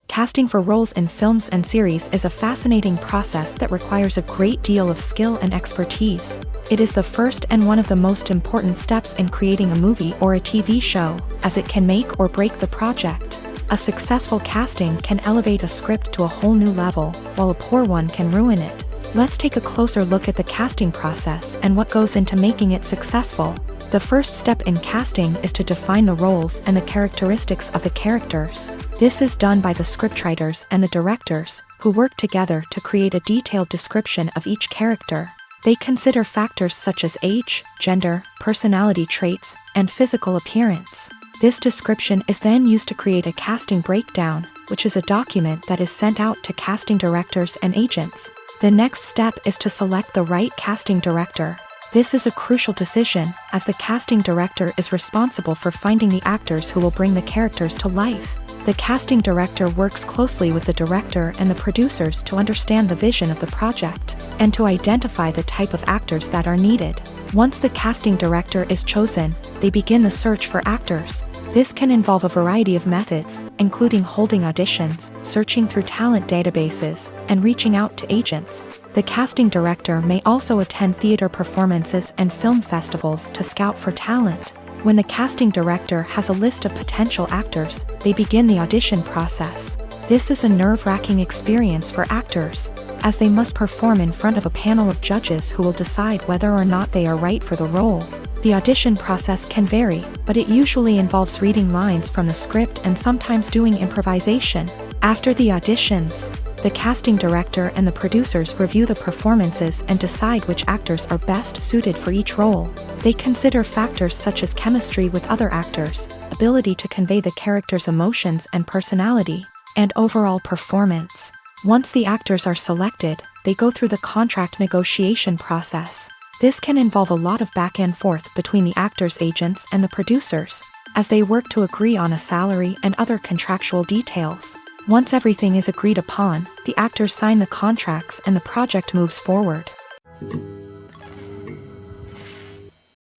Casting for roles in films and series is a fascinating process that requires a great deal of skill and expertise. It is the first and one of the most important steps in creating a movie or a TV show, as it can make or break the project. A successful casting can elevate a script to a whole new level, while a poor one can ruin it. Let's take a closer look at the casting process and what goes into making it successful. The first step in casting is to define the roles and the characteristics of the characters. This is done by the scriptwriters and the directors, who work together to create a detailed description of each character. They consider factors such as age, gender, personality traits, and physical appearance. This description is then used to create a casting breakdown, which is a document that is sent out to casting directors and agents. The next step is to select the right casting director. This is a crucial decision, as the casting director is responsible for finding the actors who will bring the characters to life. The casting director works closely with the director and the producers to understand the vision of the project, and to identify the type of actors that are needed. Once the casting director is chosen, they begin the search for actors. This can involve a variety of methods, including holding auditions, searching through talent databases, and reaching out to agents. The casting director may also attend theater performances and film festivals to scout for talent. When the casting director has a list of potential actors, they begin the audition process. This is a nerve-wracking experience for actors, as they must perform in front of a panel of judges who will decide whether or not they are right for the role. The audition process can vary, but it usually involves reading lines from the script and sometimes doing improvisation. After the auditions, the casting director and the producers review the performances and decide which actors are best suited for each role. They consider factors such as chemistry with other actors, ability to convey the character's emotions and personality, and overall performance. Once the actors are selected, they go through the contract negotiation process. This can involve a lot of back and forth between the actors' agents and the producers, as they work to agree on a salary and other contractual details. Once everything is agreed upon, the actors sign the contracts and the project moves forward.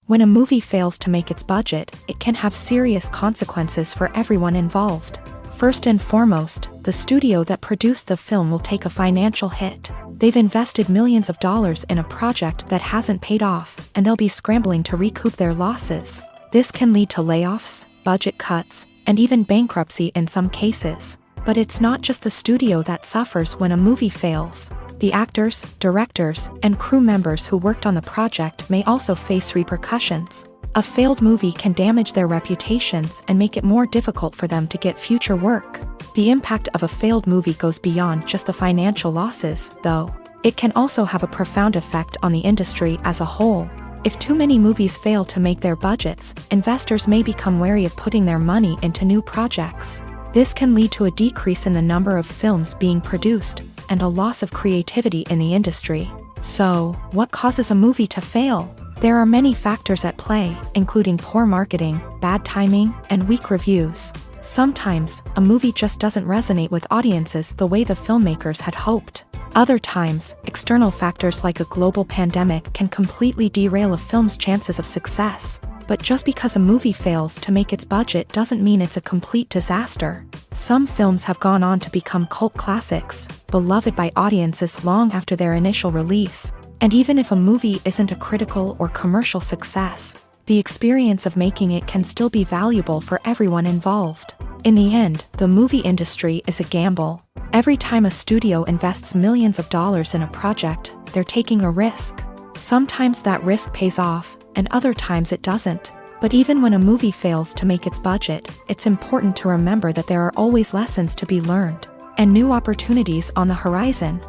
When a movie fails to make its budget, it can have serious consequences for everyone involved. First and foremost, the studio that produced the film will take a financial hit. They've invested millions of dollars in a project that hasn't paid off, and they'll be scrambling to recoup their losses. This can lead to layoffs, budget cuts, and even bankruptcy in some cases. But it's not just the studio that suffers when a movie fails. The actors, directors, and crew members who worked on the project may also face repercussions. A failed movie can damage their reputations and make it more difficult for them to get future work. The impact of a failed movie goes beyond just the financial losses, though. It can also have a profound effect on the industry as a whole. If too many movies fail to make their budgets, investors may become wary of putting their money into new projects. This can lead to a decrease in the number of films being produced, and a loss of creativity in the industry. So, what causes a movie to fail? There are many factors at play, including poor marketing, bad timing, and weak reviews. Sometimes, a movie just doesn't resonate with audiences the way the filmmakers had hoped. Other times, external factors like a global pandemic can completely derail a film's chances of success. But just because a movie fails to make its budget doesn't mean it's a complete disaster. Some films have gone on to become cult classics, beloved by audiences long after their initial release. And even if a movie isn't a critical or commercial success, the experience of making it can still be valuable for everyone involved. In the end, the movie industry is a gamble. Every time a studio invests millions of dollars in a project, they're taking a risk. Sometimes that risk pays off, and other times it doesn't. But even when a movie fails to make its budget, it's important to remember that there are always lessons to be learned, and new opportunities on the horizon.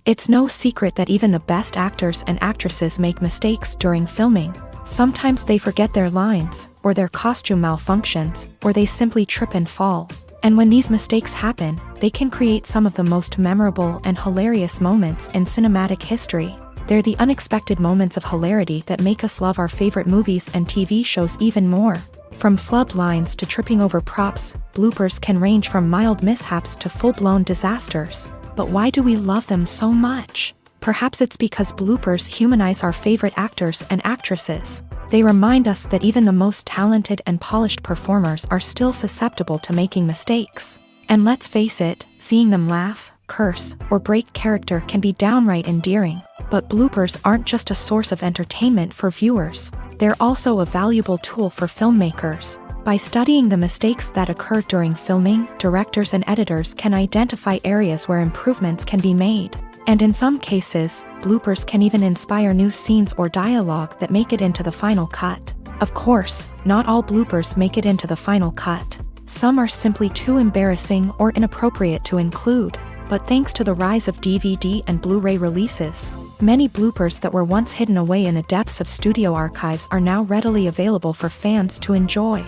It's no secret that even the best actors and actresses make mistakes during filming. Sometimes they forget their lines, or their costume malfunctions, or they simply trip and fall. And when these mistakes happen, they can create some of the most memorable and hilarious moments in cinematic history. They're the unexpected moments of hilarity that make us love our favorite movies and TV shows even more. From flubbed lines to tripping over props, bloopers can range from mild mishaps to full-blown disasters. But why do we love them so much? Perhaps it's because bloopers humanize our favorite actors and actresses. They remind us that even the most talented and polished performers are still susceptible to making mistakes. And let's face it, seeing them laugh, curse, or break character can be downright endearing. But bloopers aren't just a source of entertainment for viewers. They're also a valuable tool for filmmakers. By studying the mistakes that occur during filming, directors and editors can identify areas where improvements can be made. And in some cases, bloopers can even inspire new scenes or dialogue that make it into the final cut. Of course, not all bloopers make it into the final cut. Some are simply too embarrassing or inappropriate to include. But thanks to the rise of DVD and Blu-ray releases, many bloopers that were once hidden away in the depths of studio archives are now readily available for fans to enjoy.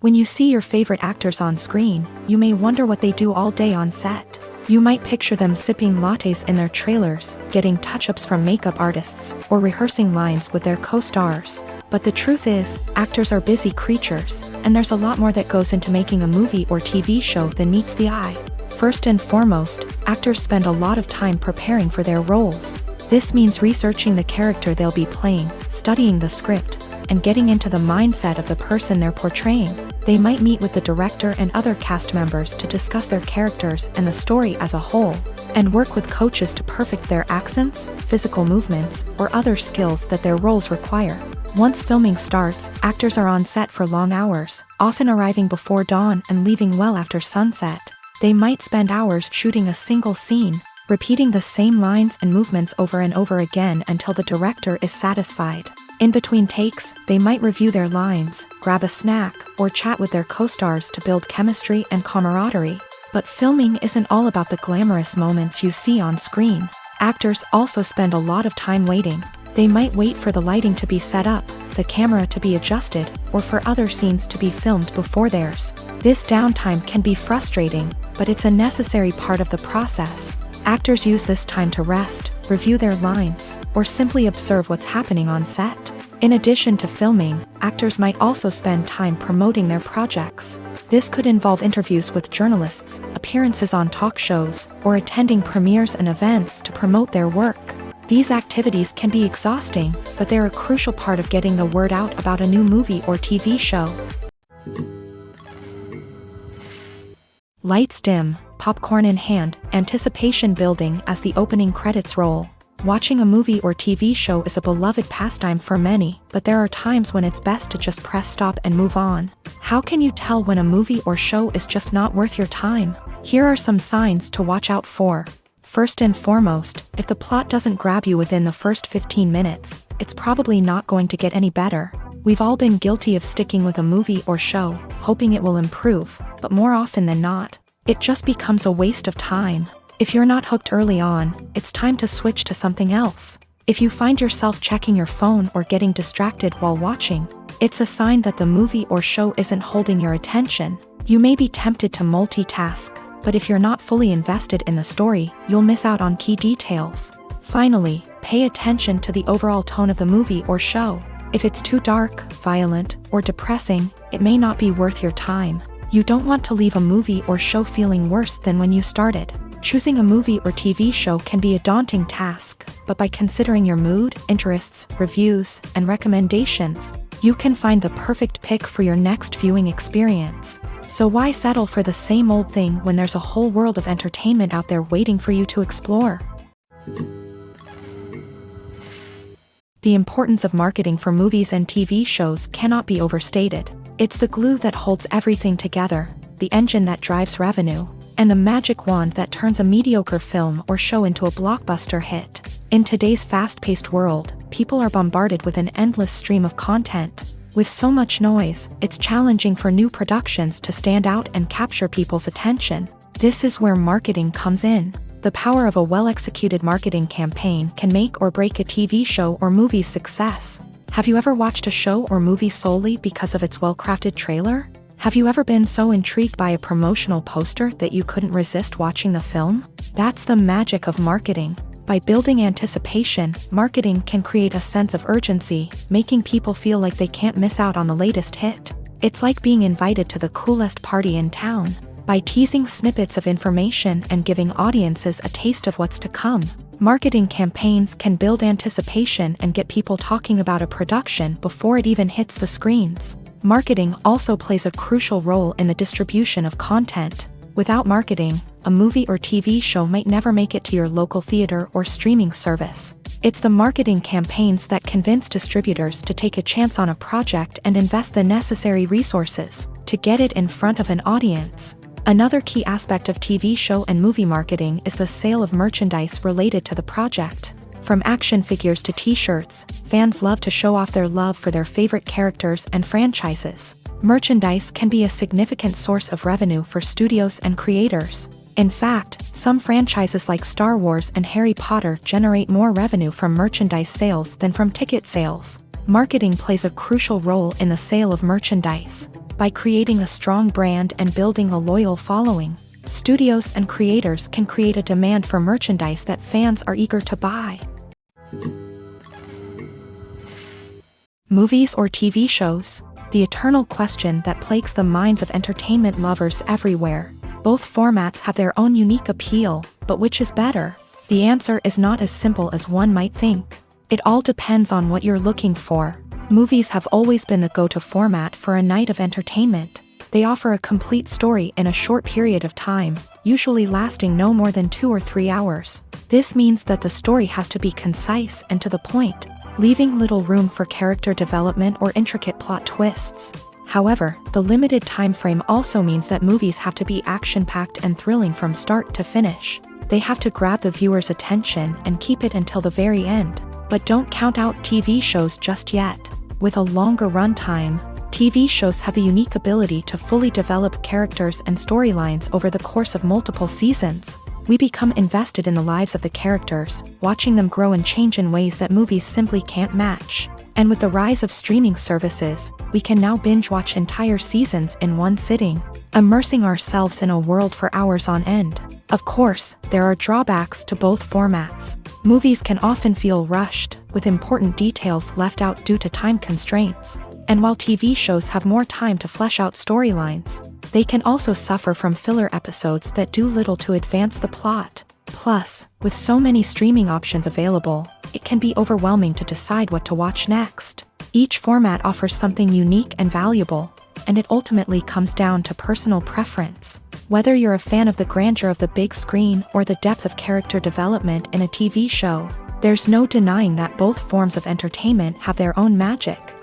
When you see your favorite actors on screen, you may wonder what they do all day on set. You might picture them sipping lattes in their trailers, getting touch-ups from makeup artists, or rehearsing lines with their co-stars. But the truth is, actors are busy creatures, and there's a lot more that goes into making a movie or TV show than meets the eye. First and foremost, actors spend a lot of time preparing for their roles. This means researching the character they'll be playing, studying the script, and getting into the mindset of the person they're portraying. They might meet with the director and other cast members to discuss their characters and the story as a whole, and work with coaches to perfect their accents, physical movements, or other skills that their roles require. Once filming starts, actors are on set for long hours, often arriving before dawn and leaving well after sunset. They might spend hours shooting a single scene, repeating the same lines and movements over and over again until the director is satisfied. In between takes, they might review their lines, grab a snack, or chat with their co-stars to build chemistry and camaraderie. But filming isn't all about the glamorous moments you see on screen. Actors also spend a lot of time waiting. They might wait for the lighting to be set up, the camera to be adjusted, or for other scenes to be filmed before theirs. This downtime can be frustrating, but it's a necessary part of the process. Actors use this time to rest, review their lines, or simply observe what's happening on set. In addition to filming, actors might also spend time promoting their projects. This could involve interviews with journalists, appearances on talk shows, or attending premieres and events to promote their work. These activities can be exhausting, but they're a crucial part of getting the word out about a new movie or TV show. Lights dim, popcorn in hand, anticipation building as the opening credits roll. Watching a movie or TV show is a beloved pastime for many, but there are times when it's best to just press stop and move on. How can you tell when a movie or show is just not worth your time? Here are some signs to watch out for. First and foremost, if the plot doesn't grab you within the first 15 minutes, it's probably not going to get any better. We've all been guilty of sticking with a movie or show, hoping it will improve, but more often than not, it just becomes a waste of time. If you're not hooked early on, it's time to switch to something else. If you find yourself checking your phone or getting distracted while watching, it's a sign that the movie or show isn't holding your attention. You may be tempted to multitask, but if you're not fully invested in the story, you'll miss out on key details. Finally, pay attention to the overall tone of the movie or show. If it's too dark, violent, or depressing, it may not be worth your time. You don't want to leave a movie or show feeling worse than when you started. Choosing a movie or TV show can be a daunting task, but by considering your mood, interests, reviews, and recommendations, you can find the perfect pick for your next viewing experience. So why settle for the same old thing when there's a whole world of entertainment out there waiting for you to explore? The importance of marketing for movies and TV shows cannot be overstated. It's the glue that holds everything together, the engine that drives revenue, and the magic wand that turns a mediocre film or show into a blockbuster hit. In today's fast-paced world, people are bombarded with an endless stream of content. With so much noise, it's challenging for new productions to stand out and capture people's attention. This is where marketing comes in. The power of a well-executed marketing campaign can make or break a TV show or movie's success. Have you ever watched a show or movie solely because of its well-crafted trailer? Have you ever been so intrigued by a promotional poster that you couldn't resist watching the film? That's the magic of marketing. By building anticipation, marketing can create a sense of urgency, making people feel like they can't miss out on the latest hit. It's like being invited to the coolest party in town. by teasing snippets of information and giving audiences a taste of what's to come. Marketing campaigns can build anticipation and get people talking about a production before it even hits the screens. Marketing also plays a crucial role in the distribution of content. Without marketing, a movie or TV show might never make it to your local theater or streaming service. It's the marketing campaigns that convince distributors to take a chance on a project and invest the necessary resources to get it in front of an audience. Another key aspect of TV show and movie marketing is the sale of merchandise related to the project. From action figures to t-shirts, fans love to show off their love for their favorite characters and franchises. Merchandise can be a significant source of revenue for studios and creators. In fact, some franchises like Star Wars and Harry Potter generate more revenue from merchandise sales than from ticket sales. Marketing plays a crucial role in the sale of merchandise. By creating a strong brand and building a loyal following, studios and creators can create a demand for merchandise that fans are eager to buy. Movies or TV shows? The eternal question that plagues the minds of entertainment lovers everywhere. Both formats have their own unique appeal, but which is better? The answer is not as simple as one might think. It all depends on what you're looking for. Movies have always been the go-to format for a night of entertainment. They offer a complete story in a short period of time, usually lasting no more than 2 or 3 hours. This means that the story has to be concise and to the point, leaving little room for character development or intricate plot twists. However, the limited time frame also means that movies have to be action-packed and thrilling from start to finish. They have to grab the viewer's attention and keep it until the very end. But don't count out TV shows just yet. With a longer runtime, TV shows have the unique ability to fully develop characters and storylines over the course of multiple seasons. We become invested in the lives of the characters, watching them grow and change in ways that movies simply can't match. And with the rise of streaming services, we can now binge-watch entire seasons in one sitting, immersing ourselves in a world for hours on end. Of course, there are drawbacks to both formats. Movies can often feel rushed, with important details left out due to time constraints. And while TV shows have more time to flesh out storylines, they can also suffer from filler episodes that do little to advance the plot. Plus, with so many streaming options available, it can be overwhelming to decide what to watch next. Each format offers something unique and valuable, and it ultimately comes down to personal preference. Whether you're a fan of the grandeur of the big screen or the depth of character development in a TV show, there's no denying that both forms of entertainment have their own magic.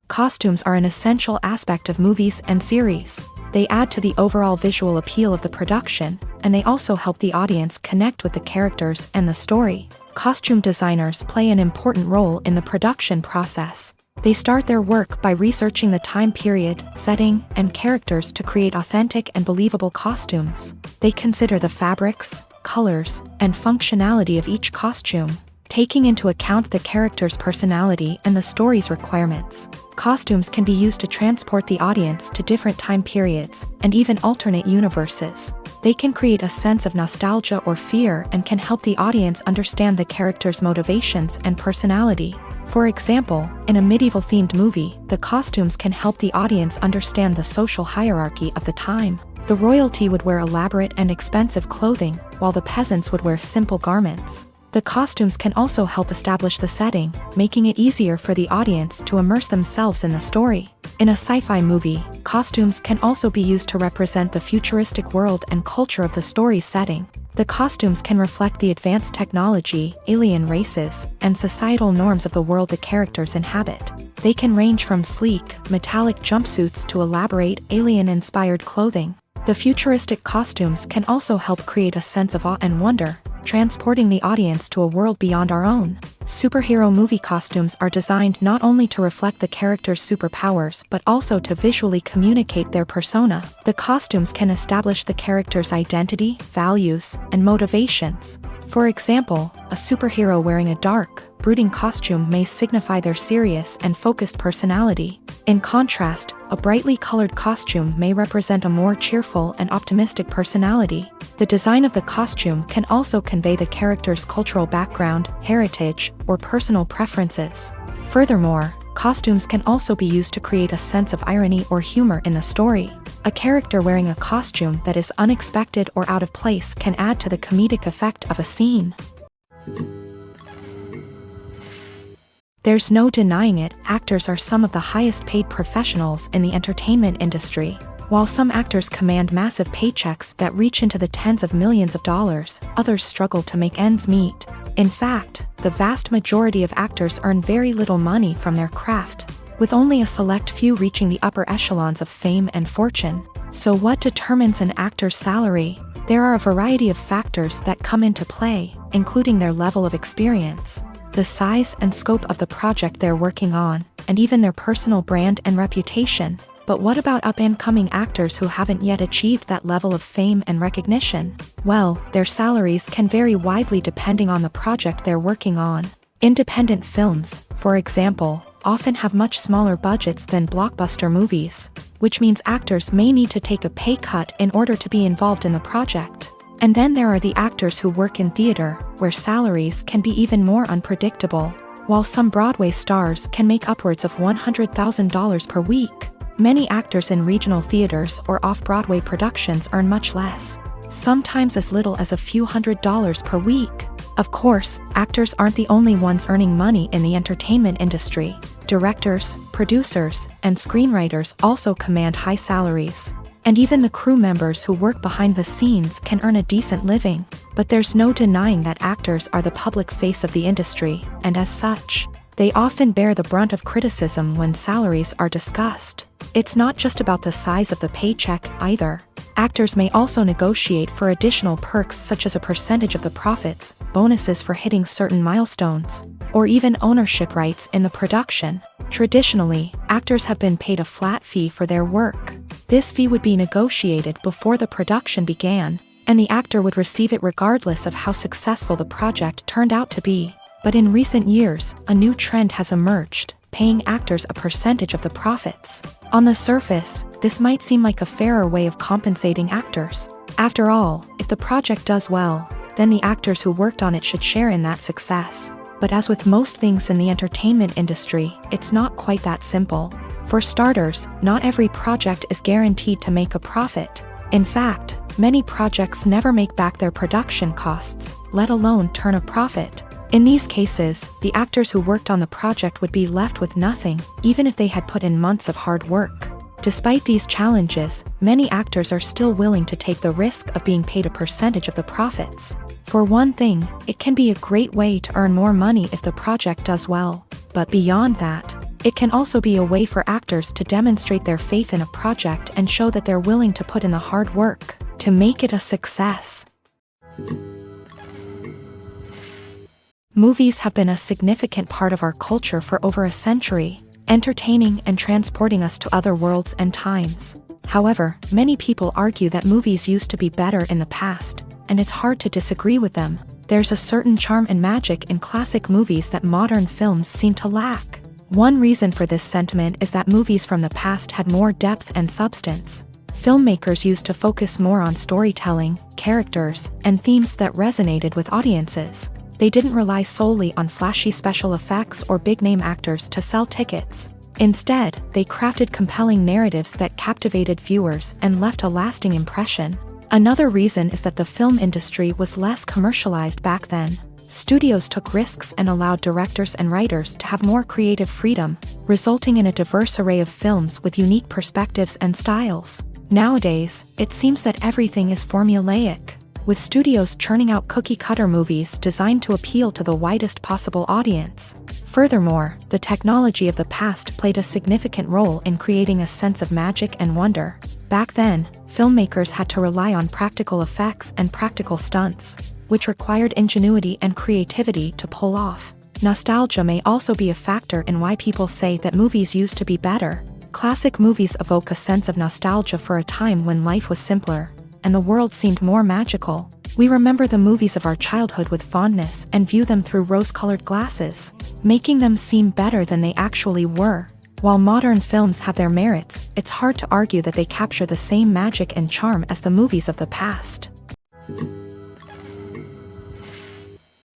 Costumes are an essential aspect of movies and series. They add to the overall visual appeal of the production, and they also help the audience connect with the characters and the story. Costume designers play an important role in the production process. They start their work by researching the time period, setting, and characters to create authentic and believable costumes. They consider the fabrics, colors, and functionality of each costume, taking into account the character's personality and the story's requirements. Costumes can be used to transport the audience to different time periods and even alternate universes. They can create a sense of nostalgia or fear and can help the audience understand the character's motivations and personality. For example, in a medieval-themed movie, the costumes can help the audience understand the social hierarchy of the time. The royalty would wear elaborate and expensive clothing, while the peasants would wear simple garments. The costumes can also help establish the setting, making it easier for the audience to immerse themselves in the story. In a sci-fi movie, costumes can also be used to represent the futuristic world and culture of the story's setting. The costumes can reflect the advanced technology, alien races, and societal norms of the world the characters inhabit. They can range from sleek, metallic jumpsuits to elaborate, alien-inspired clothing. The futuristic costumes can also help create a sense of awe and wonder, transporting the audience to a world beyond our own. Superhero movie costumes are designed not only to reflect the character's superpowers but also to visually communicate their persona. The costumes can establish the character's identity, values, and motivations. For example, a superhero wearing a dark, brooding costume may signify their serious and focused personality. In contrast, a brightly colored costume may represent a more cheerful and optimistic personality. The design of the costume can also convey the character's cultural background, heritage, or personal preferences. Furthermore, Costumes can also be used to create a sense of irony or humor in the story. A character wearing a costume that is unexpected or out of place can add to the comedic effect of a scene. There's no denying it, actors are some of the highest paid professionals in the entertainment industry. While some actors command massive paychecks that reach into the tens of millions of dollars, others struggle to make ends meet. In fact, the vast majority of actors earn very little money from their craft, with only a select few reaching the upper echelons of fame and fortune. So what determines an actor's salary? There are a variety of factors that come into play, including their level of experience, the size and scope of the project they're working on, and even their personal brand and reputation. But what about up-and-coming actors who haven't yet achieved that level of fame and recognition? Well, their salaries can vary widely depending on the project they're working on. Independent films, for example, often have much smaller budgets than blockbuster movies, which means actors may need to take a pay cut in order to be involved in the project. And then there are the actors who work in theater, where salaries can be even more unpredictable. While some Broadway stars can make upwards of $100,000 per week, many actors in regional theaters or off-Broadway productions earn much less, sometimes as little as a few $100s per week. Of course, actors aren't the only ones earning money in the entertainment industry. Directors, producers, and screenwriters also command high salaries. And even the crew members who work behind the scenes can earn a decent living. But there's no denying that actors are the public face of the industry, and as such, they often bear the brunt of criticism when salaries are discussed. It's not just about the size of the paycheck, either. Actors may also negotiate for additional perks such as a percentage of the profits, bonuses for hitting certain milestones, or even ownership rights in the production. Traditionally, actors have been paid a flat fee for their work. This fee would be negotiated before the production began, and the actor would receive it regardless of how successful the project turned out to be. But in recent years, a new trend has emerged, paying actors a percentage of the profits. On the surface, this might seem like a fairer way of compensating actors. After all, if the project does well, then the actors who worked on it should share in that success. But as with most things in the entertainment industry, it's not quite that simple. For starters, not every project is guaranteed to make a profit. In fact, many projects never make back their production costs, let alone turn a profit. In these cases, the actors who worked on the project would be left with nothing, even if they had put in months of hard work. Despite these challenges, many actors are still willing to take the risk of being paid a percentage of the profits. For one thing, it can be a great way to earn more money if the project does well. But beyond that, it can also be a way for actors to demonstrate their faith in a project and show that they're willing to put in the hard work to make it a success. Movies have been a significant part of our culture for over a century, entertaining and transporting us to other worlds and times. However, many people argue that movies used to be better in the past, and it's hard to disagree with them. There's a certain charm and magic in classic movies that modern films seem to lack. One reason for this sentiment is that movies from the past had more depth and substance. Filmmakers used to focus more on storytelling, characters, and themes that resonated with audiences. They didn't rely solely on flashy special effects or big-name actors to sell tickets. Instead, they crafted compelling narratives that captivated viewers and left a lasting impression. Another reason is that the film industry was less commercialized back then. Studios took risks and allowed directors and writers to have more creative freedom, resulting in a diverse array of films with unique perspectives and styles. Nowadays, it seems that everything is formulaic, with studios churning out cookie-cutter movies designed to appeal to the widest possible audience. Furthermore, the technology of the past played a significant role in creating a sense of magic and wonder. Back then, filmmakers had to rely on practical effects and practical stunts, which required ingenuity and creativity to pull off. Nostalgia may also be a factor in why people say that movies used to be better. Classic movies evoke a sense of nostalgia for a time when life was simpler, and the world seemed more magical. We remember the movies of our childhood with fondness and view them through rose-colored glasses, making them seem better than they actually were. While modern films have their merits, it's hard to argue that they capture the same magic and charm as the movies of the past.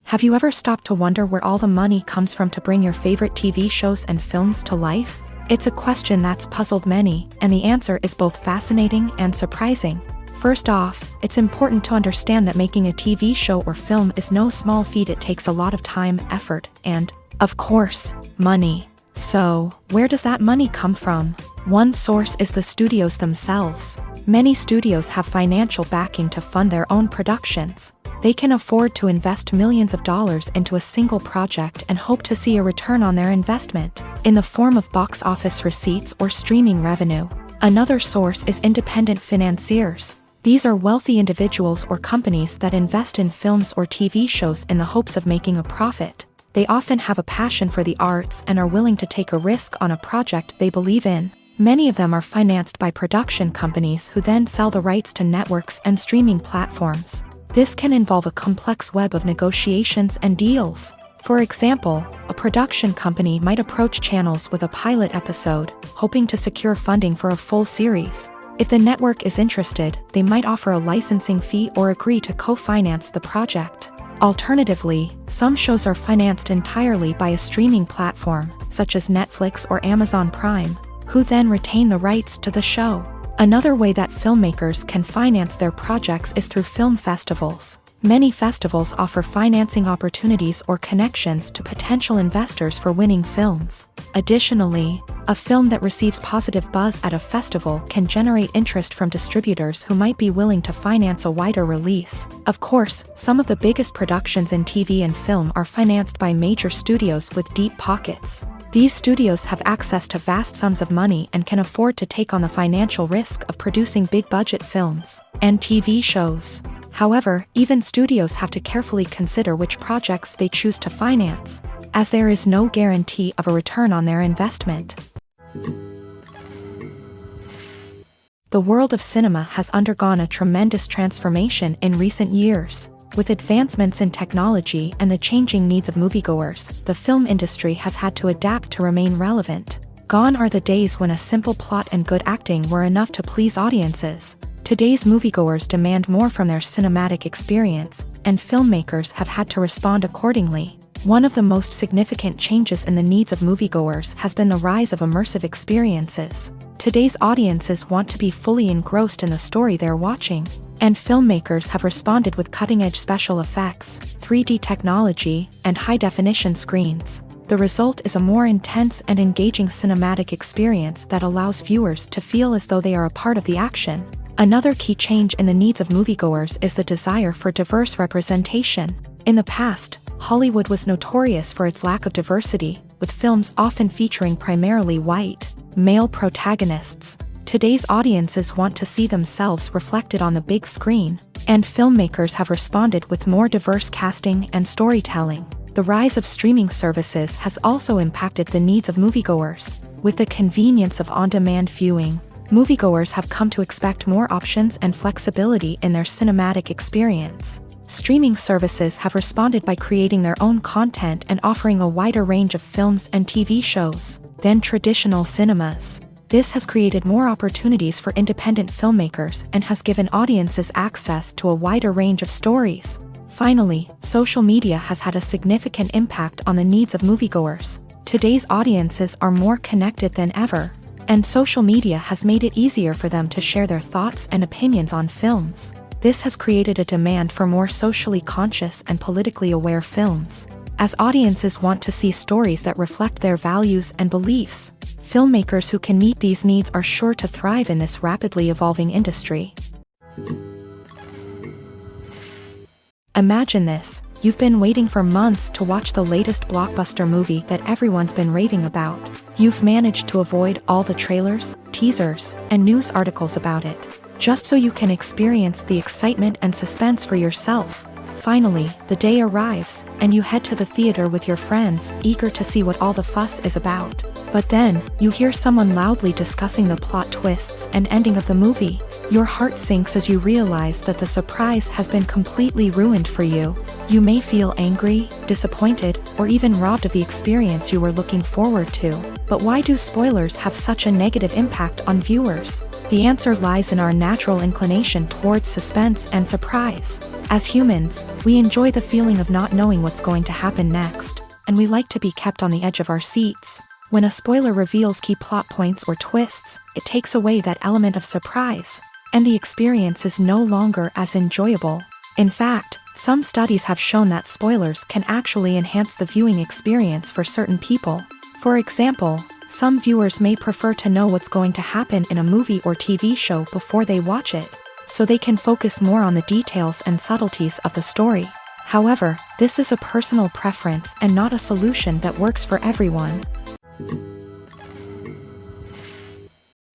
Have you ever stopped to wonder where all the money comes from to bring your favorite TV shows and films to life? It's a question that's puzzled many, and the answer is both fascinating and surprising. First off, it's important to understand that making a TV show or film is no small feat. It takes a lot of time, effort, and, of course, money. So, where does that money come from? One source is the studios themselves. Many studios have financial backing to fund their own productions. They can afford to invest millions of dollars into a single project and hope to see a return on their investment, in the form of box office receipts or streaming revenue. Another source is independent financiers. These are wealthy individuals or companies that invest in films or TV shows in the hopes of making a profit. They often have a passion for the arts and are willing to take a risk on a project they believe in. Many of them are financed by production companies who then sell the rights to networks and streaming platforms. This can involve a complex web of negotiations and deals. For example, a production company might approach channels with a pilot episode, hoping to secure funding for a full series. If the network is interested, they might offer a licensing fee or agree to co-finance the project. Alternatively, some shows are financed entirely by a streaming platform, such as Netflix or Amazon Prime, who then retain the rights to the show. Another way that filmmakers can finance their projects is through film festivals. Many festivals offer financing opportunities or connections to potential investors for winning films. Additionally, a film that receives positive buzz at a festival can generate interest from distributors who might be willing to finance a wider release. Of course, some of the biggest productions in TV and film are financed by major studios with deep pockets. These studios have access to vast sums of money and can afford to take on the financial risk of producing big-budget films and TV shows. However, even studios have to carefully consider which projects they choose to finance, as there is no guarantee of a return on their investment. The world of cinema has undergone a tremendous transformation in recent years. With advancements in technology and the changing needs of moviegoers, the film industry has had to adapt to remain relevant. Gone are the days when a simple plot and good acting were enough to please audiences. Today's moviegoers demand more from their cinematic experience, and filmmakers have had to respond accordingly. One of the most significant changes in the needs of moviegoers has been the rise of immersive experiences. Today's audiences want to be fully engrossed in the story they're watching, and filmmakers have responded with cutting-edge special effects, 3D technology, and high-definition screens. The result is a more intense and engaging cinematic experience that allows viewers to feel as though they are a part of the action. Another key change in the needs of moviegoers is the desire for diverse representation. In the past, Hollywood was notorious for its lack of diversity, with films often featuring primarily white, male protagonists. Today's audiences want to see themselves reflected on the big screen, and filmmakers have responded with more diverse casting and storytelling. The rise of streaming services has also impacted the needs of moviegoers. With the convenience of on-demand viewing, moviegoers have come to expect more options and flexibility in their cinematic experience. Streaming services have responded by creating their own content and offering a wider range of films and TV shows than traditional cinemas. This has created more opportunities for independent filmmakers and has given audiences access to a wider range of stories. Finally, social media has had a significant impact on the needs of moviegoers. Today's audiences are more connected than ever, and social media has made it easier for them to share their thoughts and opinions on films. This has created a demand for more socially conscious and politically aware films. As audiences want to see stories that reflect their values and beliefs, filmmakers who can meet these needs are sure to thrive in this rapidly evolving industry. Imagine this: you've been waiting for months to watch the latest blockbuster movie that everyone's been raving about. You've managed to avoid all the trailers, teasers, and news articles about it, just so you can experience the excitement and suspense for yourself. Finally, the day arrives, and you head to the theater with your friends, eager to see what all the fuss is about. But then, you hear someone loudly discussing the plot twists and ending of the movie. Your heart sinks as you realize that the surprise has been completely ruined for you. You may feel angry, disappointed, or even robbed of the experience you were looking forward to. But why do spoilers have such a negative impact on viewers? The answer lies in our natural inclination towards suspense and surprise. As humans, we enjoy the feeling of not knowing what's going to happen next, and we like to be kept on the edge of our seats. When a spoiler reveals key plot points or twists, it takes away that element of surprise, and the experience is no longer as enjoyable. In fact, some studies have shown that spoilers can actually enhance the viewing experience for certain people. For example, some viewers may prefer to know what's going to happen in a movie or TV show before they watch it, so they can focus more on the details and subtleties of the story. However, this is a personal preference and not a solution that works for everyone.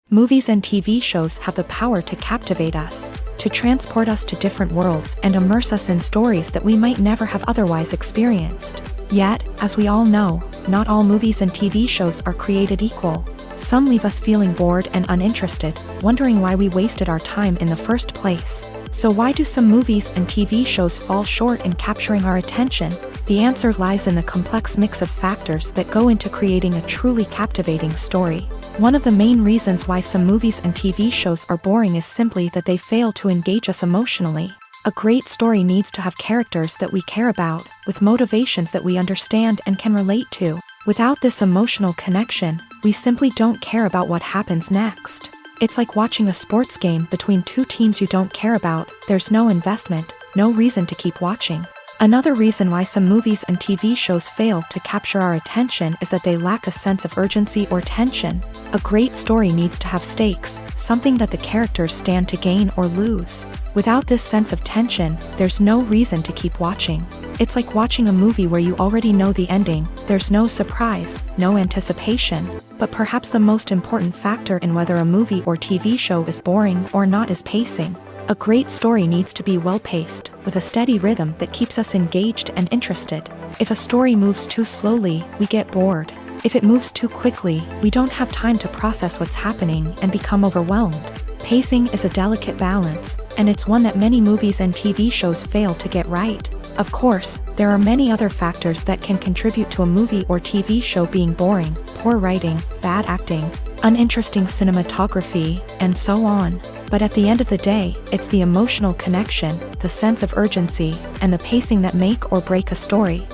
Movies and TV shows have the power to captivate us, to transport us to different worlds and immerse us in stories that we might never have otherwise experienced. Yet, as we all know, not all movies and TV shows are created equal. Some leave us feeling bored and uninterested, wondering why we wasted our time in the first place. So why do some movies and TV shows fall short in capturing our attention? The answer lies in the complex mix of factors that go into creating a truly captivating story. One of the main reasons why some movies and TV shows are boring is simply that they fail to engage us emotionally. A great story needs to have characters that we care about, with motivations that we understand and can relate to. Without this emotional connection, we simply don't care about what happens next. It's like watching a sports game between two teams you don't care about. There's no investment, no reason to keep watching. Another reason why some movies and TV shows fail to capture our attention is that they lack a sense of urgency or tension. A great story needs to have stakes, something that the characters stand to gain or lose. Without this sense of tension, there's no reason to keep watching. It's like watching a movie where you already know the ending. There's no surprise, no anticipation. But perhaps the most important factor in whether a movie or TV show is boring or not is pacing. A great story needs to be well-paced, with a steady rhythm that keeps us engaged and interested. If a story moves too slowly, we get bored. If it moves too quickly, we don't have time to process what's happening and become overwhelmed. Pacing is a delicate balance, and it's one that many movies and TV shows fail to get right. Of course, there are many other factors that can contribute to a movie or TV show being boring: poor writing, bad acting, uninteresting cinematography, and so on. But at the end of the day, it's the emotional connection, the sense of urgency, and the pacing that make or break a story.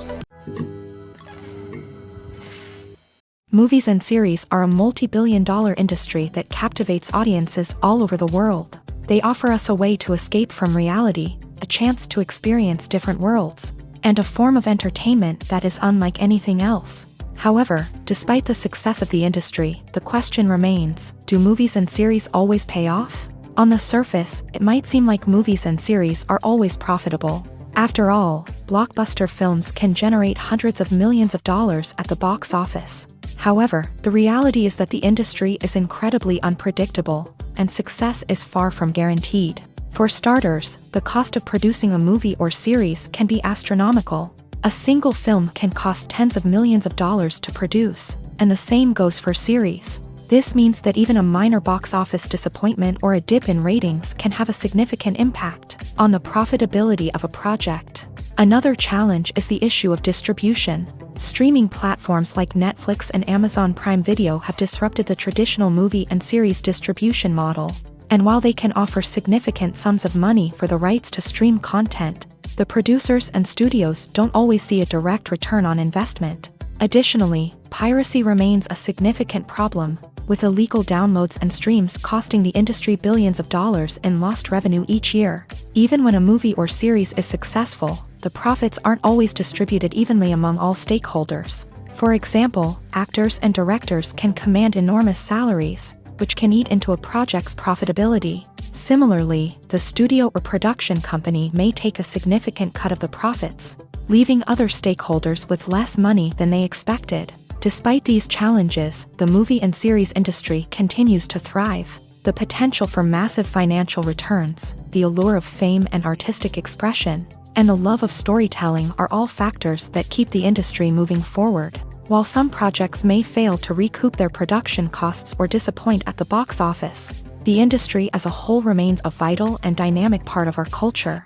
Movies and series are a multi-billion-dollar industry that captivates audiences all over the world. They offer us a way to escape from reality, a chance to experience different worlds, and a form of entertainment that is unlike anything else. However, despite the success of the industry, the question remains: do movies and series always pay off? On the surface, it might seem like movies and series are always profitable. After all, blockbuster films can generate hundreds of millions of dollars at the box office. However, the reality is that the industry is incredibly unpredictable, and success is far from guaranteed. For starters, the cost of producing a movie or series can be astronomical. A single film can cost tens of millions of dollars to produce, and the same goes for series. This means that even a minor box office disappointment or a dip in ratings can have a significant impact on the profitability of a project. Another challenge is the issue of distribution. Streaming platforms like Netflix and Amazon Prime Video have disrupted the traditional movie and series distribution model. And while they can offer significant sums of money for the rights to stream content, the producers and studios don't always see a direct return on investment. Additionally, piracy remains a significant problem, with illegal downloads and streams costing the industry billions of dollars in lost revenue each year. Even when a movie or series is successful, the profits aren't always distributed evenly among all stakeholders. For example, actors and directors can command enormous salaries, which can eat into a project's profitability. Similarly, the studio or production company may take a significant cut of the profits, leaving other stakeholders with less money than they expected. Despite these challenges, the movie and series industry continues to thrive. The potential for massive financial returns, the allure of fame and artistic expression, and the love of storytelling are all factors that keep the industry moving forward. While some projects may fail to recoup their production costs or disappoint at the box office, the industry as a whole remains a vital and dynamic part of our culture.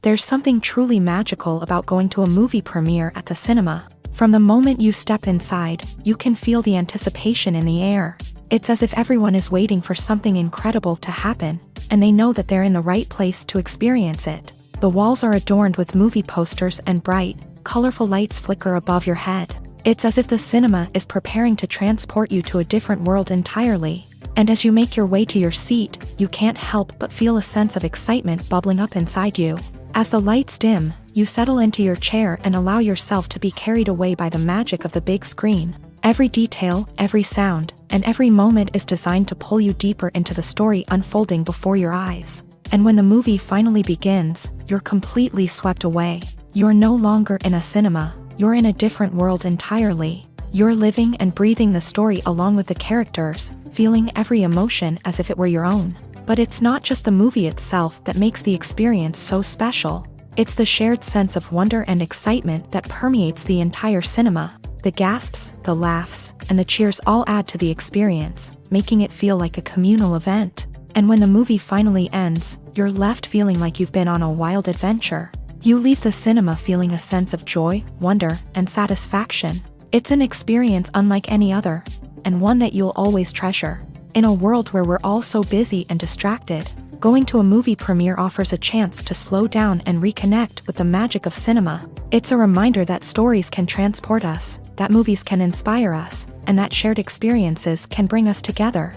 There's something truly magical about going to a movie premiere at the cinema. From the moment you step inside, you can feel the anticipation in the air. It's as if everyone is waiting for something incredible to happen, and they know that they're in the right place to experience it. The walls are adorned with movie posters and bright, colorful lights flicker above your head. It's as if the cinema is preparing to transport you to a different world entirely. And as you make your way to your seat, you can't help but feel a sense of excitement bubbling up inside you. As the lights dim, you settle into your chair and allow yourself to be carried away by the magic of the big screen. Every detail, every sound, and every moment is designed to pull you deeper into the story unfolding before your eyes. And when the movie finally begins, you're completely swept away. You're no longer in a cinema, you're in a different world entirely. You're living and breathing the story along with the characters, feeling every emotion as if it were your own. But it's not just the movie itself that makes the experience so special. It's the shared sense of wonder and excitement that permeates the entire cinema. The gasps, the laughs, and the cheers all add to the experience, making it feel like a communal event. And when the movie finally ends, you're left feeling like you've been on a wild adventure. You leave the cinema feeling a sense of joy, wonder, and satisfaction. It's an experience unlike any other, and one that you'll always treasure. In a world where we're all so busy and distracted, going to a movie premiere offers a chance to slow down and reconnect with the magic of cinema. It's a reminder that stories can transport us, that movies can inspire us, and that shared experiences can bring us together.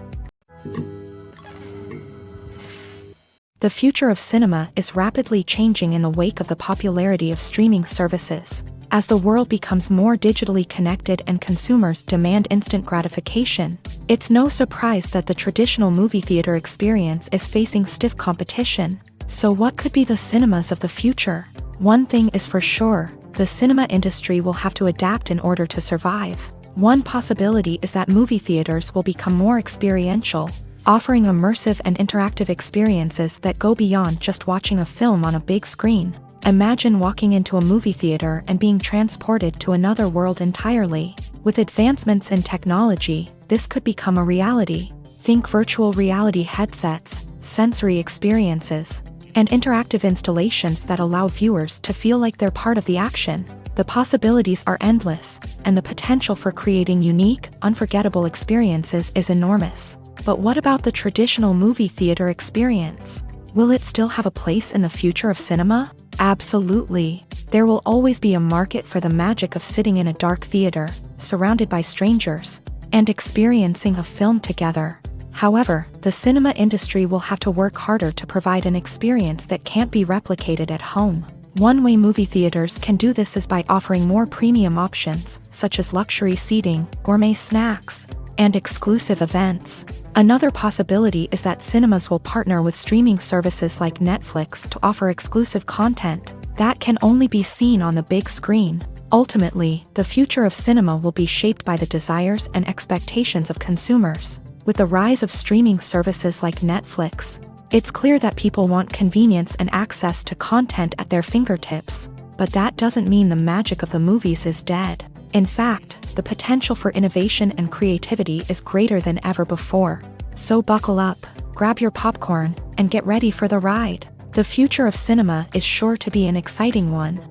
The future of cinema is rapidly changing in the wake of the popularity of streaming services. As the world becomes more digitally connected and consumers demand instant gratification, it's no surprise that the traditional movie theater experience is facing stiff competition. So what could be the cinemas of the future? One thing is for sure, the cinema industry will have to adapt in order to survive. One possibility is that movie theaters will become more experiential, offering immersive and interactive experiences that go beyond just watching a film on a big screen. Imagine walking into a movie theater and being transported to another world entirely. With advancements in technology, this could become a reality. Think virtual reality headsets, sensory experiences, and interactive installations that allow viewers to feel like they're part of the action. The possibilities are endless, and the potential for creating unique, unforgettable experiences is enormous. But what about the traditional movie theater experience? Will it still have a place in the future of cinema? Absolutely. There will always be a market for the magic of sitting in a dark theater, surrounded by strangers, and experiencing a film together. However, the cinema industry will have to work harder to provide an experience that can't be replicated at home. One way movie theaters can do this is by offering more premium options, such as luxury seating, gourmet snacks, and exclusive events. Another possibility is that cinemas will partner with streaming services like Netflix to offer exclusive content that can only be seen on the big screen. Ultimately, the future of cinema will be shaped by the desires and expectations of consumers. With the rise of streaming services like Netflix, it's clear that people want convenience and access to content at their fingertips. But that doesn't mean the magic of the movies is dead. In fact, the potential for innovation and creativity is greater than ever before. So buckle up, grab your popcorn, and get ready for the ride. The future of cinema is sure to be an exciting one.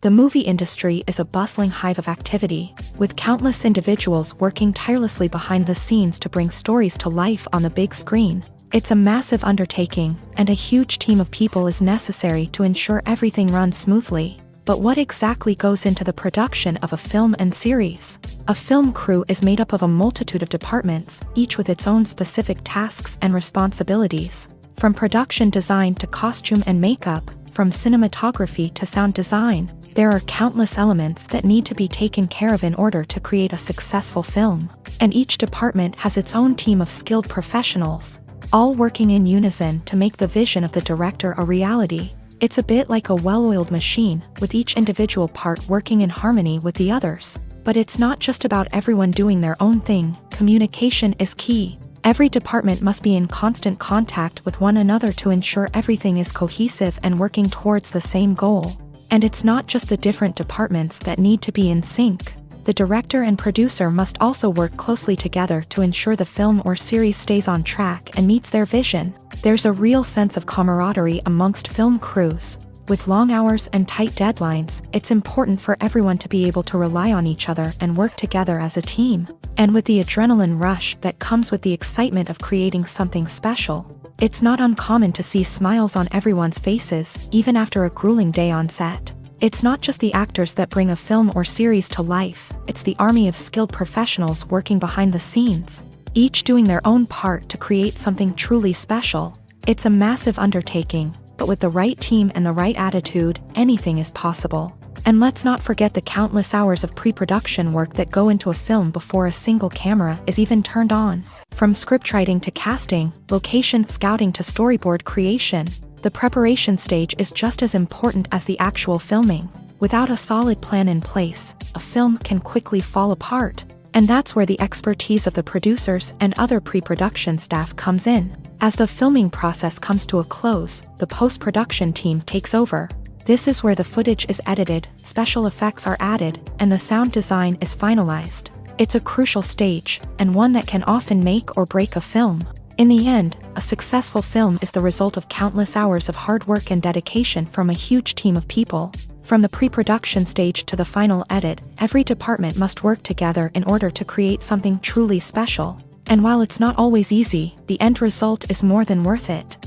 The movie industry is a bustling hive of activity, with countless individuals working tirelessly behind the scenes to bring stories to life on the big screen. It's a massive undertaking, and a huge team of people is necessary to ensure everything runs smoothly. But what exactly goes into the production of a film and series? A film crew is made up of a multitude of departments, each with its own specific tasks and responsibilities. From production design to costume and makeup, from cinematography to sound design, there are countless elements that need to be taken care of in order to create a successful film. And each department has its own team of skilled professionals, all working in unison to make the vision of the director a reality. It's a bit like a well-oiled machine, with each individual part working in harmony with the others. But it's not just about everyone doing their own thing. Communication is key. Every department must be in constant contact with one another to ensure everything is cohesive and working towards the same goal. And it's not just the different departments that need to be in sync. The director and producer must also work closely together to ensure the film or series stays on track and meets their vision. There's a real sense of camaraderie amongst film crews. With long hours and tight deadlines, it's important for everyone to be able to rely on each other and work together as a team. And with the adrenaline rush that comes with the excitement of creating something special, it's not uncommon to see smiles on everyone's faces, even after a grueling day on set. It's not just the actors that bring a film or series to life, it's the army of skilled professionals working behind the scenes, each doing their own part to create something truly special. It's a massive undertaking, but with the right team and the right attitude, anything is possible. And let's not forget the countless hours of pre-production work that go into a film before a single camera is even turned on. From scriptwriting to casting, location scouting to storyboard creation, the preparation stage is just as important as the actual filming. Without a solid plan in place, a film can quickly fall apart. And that's where the expertise of the producers and other pre-production staff comes in. As the filming process comes to a close, the post-production team takes over. This is where the footage is edited, special effects are added, and the sound design is finalized. It's a crucial stage, and one that can often make or break a film. In the end, a successful film is the result of countless hours of hard work and dedication from a huge team of people. From the pre-production stage to the final edit, every department must work together in order to create something truly special. And while it's not always easy, the end result is more than worth it.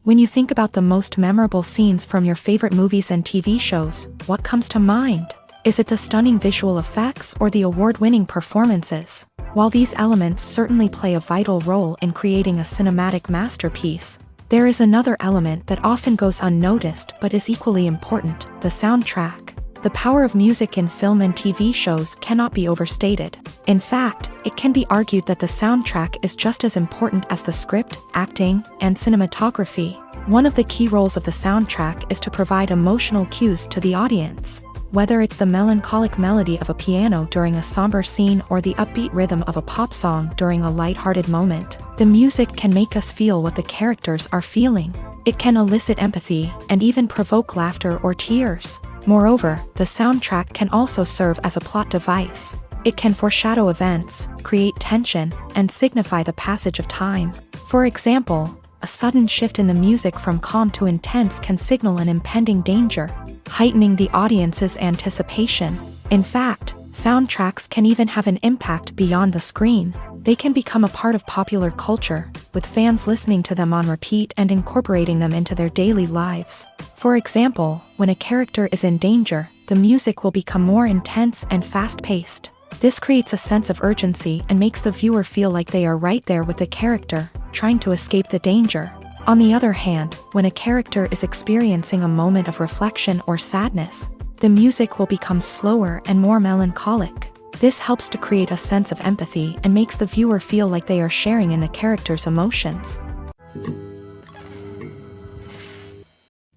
When you think about the most memorable scenes from your favorite movies and TV shows, what comes to mind? Is it the stunning visual effects or the award-winning performances? While these elements certainly play a vital role in creating a cinematic masterpiece, there is another element that often goes unnoticed but is equally important: the soundtrack. The power of music in film and TV shows cannot be overstated. In fact, it can be argued that the soundtrack is just as important as the script, acting, and cinematography. One of the key roles of the soundtrack is to provide emotional cues to the audience. Whether it's the melancholic melody of a piano during a somber scene or the upbeat rhythm of a pop song during a lighthearted moment, the music can make us feel what the characters are feeling. It can elicit empathy and even provoke laughter or tears. Moreover, the soundtrack can also serve as a plot device. It can foreshadow events, create tension, and signify the passage of time. For example, a sudden shift in the music from calm to intense can signal an impending danger, heightening the audience's anticipation. In fact, soundtracks can even have an impact beyond the screen. They can become a part of popular culture, with fans listening to them on repeat and incorporating them into their daily lives. For example, when a character is in danger, the music will become more intense and fast-paced. This creates a sense of urgency and makes the viewer feel like they are right there with the character, trying to escape the danger. On the other hand, when a character is experiencing a moment of reflection or sadness, the music will become slower and more melancholic. This helps to create a sense of empathy and makes the viewer feel like they are sharing in the character's emotions.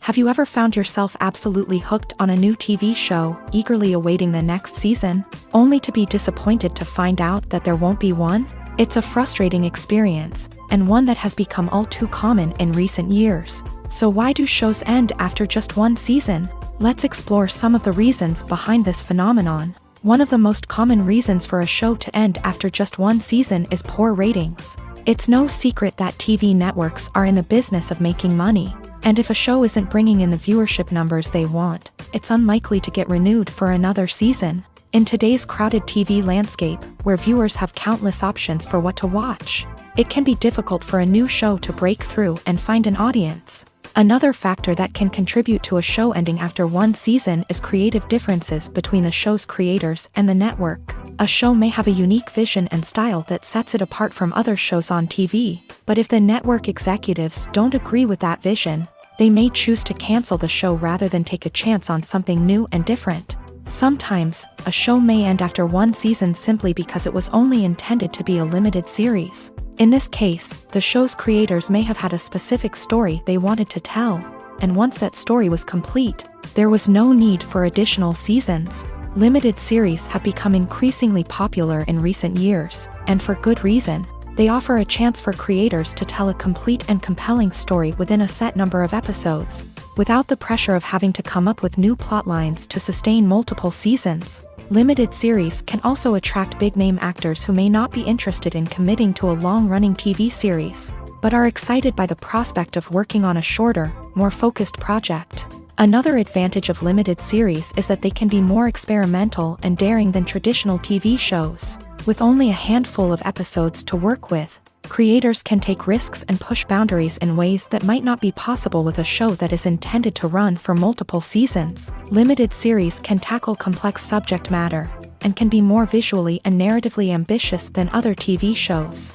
Have you ever found yourself absolutely hooked on a new TV show, eagerly awaiting the next season, only to be disappointed to find out that there won't be one? It's a frustrating experience, and one that has become all too common in recent years. So why do shows end after just one season? Let's explore some of the reasons behind this phenomenon. One of the most common reasons for a show to end after just one season is poor ratings. It's no secret that TV networks are in the business of making money, and if a show isn't bringing in the viewership numbers they want, it's unlikely to get renewed for another season. In today's crowded TV landscape, where viewers have countless options for what to watch, it can be difficult for a new show to break through and find an audience. Another factor that can contribute to a show ending after one season is creative differences between the show's creators and the network. A show may have a unique vision and style that sets it apart from other shows on TV, but if the network executives don't agree with that vision, they may choose to cancel the show rather than take a chance on something new and different. Sometimes, a show may end after one season simply because it was only intended to be a limited series. In this case, the show's creators may have had a specific story they wanted to tell, and once that story was complete, there was no need for additional seasons. Limited series have become increasingly popular in recent years, and for good reason. They offer a chance for creators to tell a complete and compelling story within a set number of episodes, without the pressure of having to come up with new plotlines to sustain multiple seasons. Limited series can also attract big-name actors who may not be interested in committing to a long-running TV series. but are excited by the prospect of working on a shorter, more focused project. Another advantage of limited series is that they can be more experimental and daring than traditional TV shows. With only a handful of episodes to work with, creators can take risks and push boundaries in ways that might not be possible with a show that is intended to run for multiple seasons. Limited series can tackle complex subject matter, and can be more visually and narratively ambitious than other TV shows.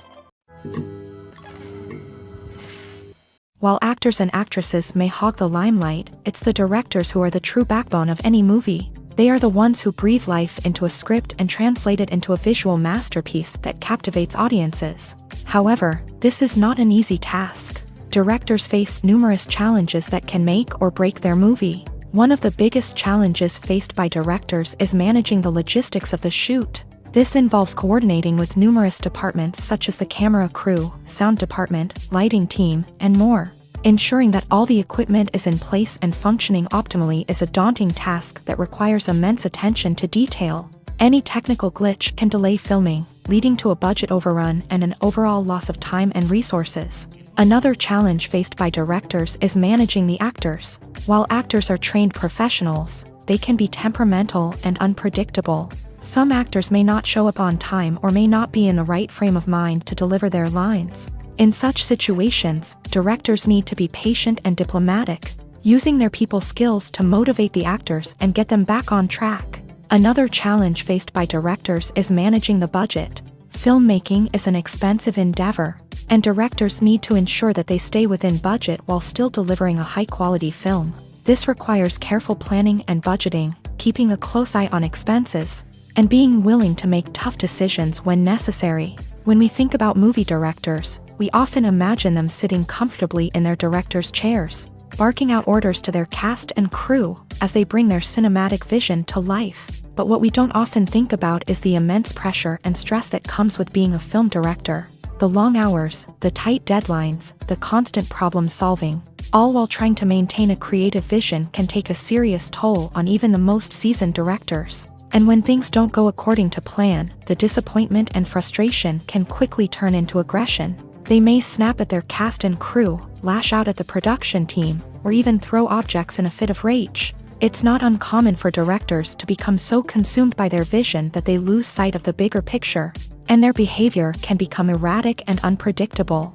While actors and actresses may hog the limelight, it's the directors who are the true backbone of any movie. They are the ones who breathe life into a script and translate it into a visual masterpiece that captivates audiences. However, this is not an easy task. Directors face numerous challenges that can make or break their movie. One of the biggest challenges faced by directors is managing the logistics of the shoot. This involves coordinating with numerous departments such as the camera crew, sound department, lighting team, and more. Ensuring that all the equipment is in place and functioning optimally is a daunting task that requires immense attention to detail. Any technical glitch can delay filming, leading to a budget overrun and an overall loss of time and resources. Another challenge faced by directors is managing the actors. While actors are trained professionals, they can be temperamental and unpredictable. Some actors may not show up on time or may not be in the right frame of mind to deliver their lines. In such situations, directors need to be patient and diplomatic, using their people skills to motivate the actors and get them back on track. Another challenge faced by directors is managing the budget. Filmmaking is an expensive endeavor, and directors need to ensure that they stay within budget while still delivering a high-quality film. This requires careful planning and budgeting, keeping a close eye on expenses, and being willing to make tough decisions when necessary. When we think about movie directors, we often imagine them sitting comfortably in their director's chairs, barking out orders to their cast and crew as they bring their cinematic vision to life. But what we don't often think about is the immense pressure and stress that comes with being a film director. The long hours, the tight deadlines, the constant problem solving, all while trying to maintain a creative vision can take a serious toll on even the most seasoned directors. And when things don't go according to plan, the disappointment and frustration can quickly turn into aggression. They may snap at their cast and crew, lash out at the production team, or even throw objects in a fit of rage. It's not uncommon for directors to become so consumed by their vision that they lose sight of the bigger picture, and their behavior can become erratic and unpredictable.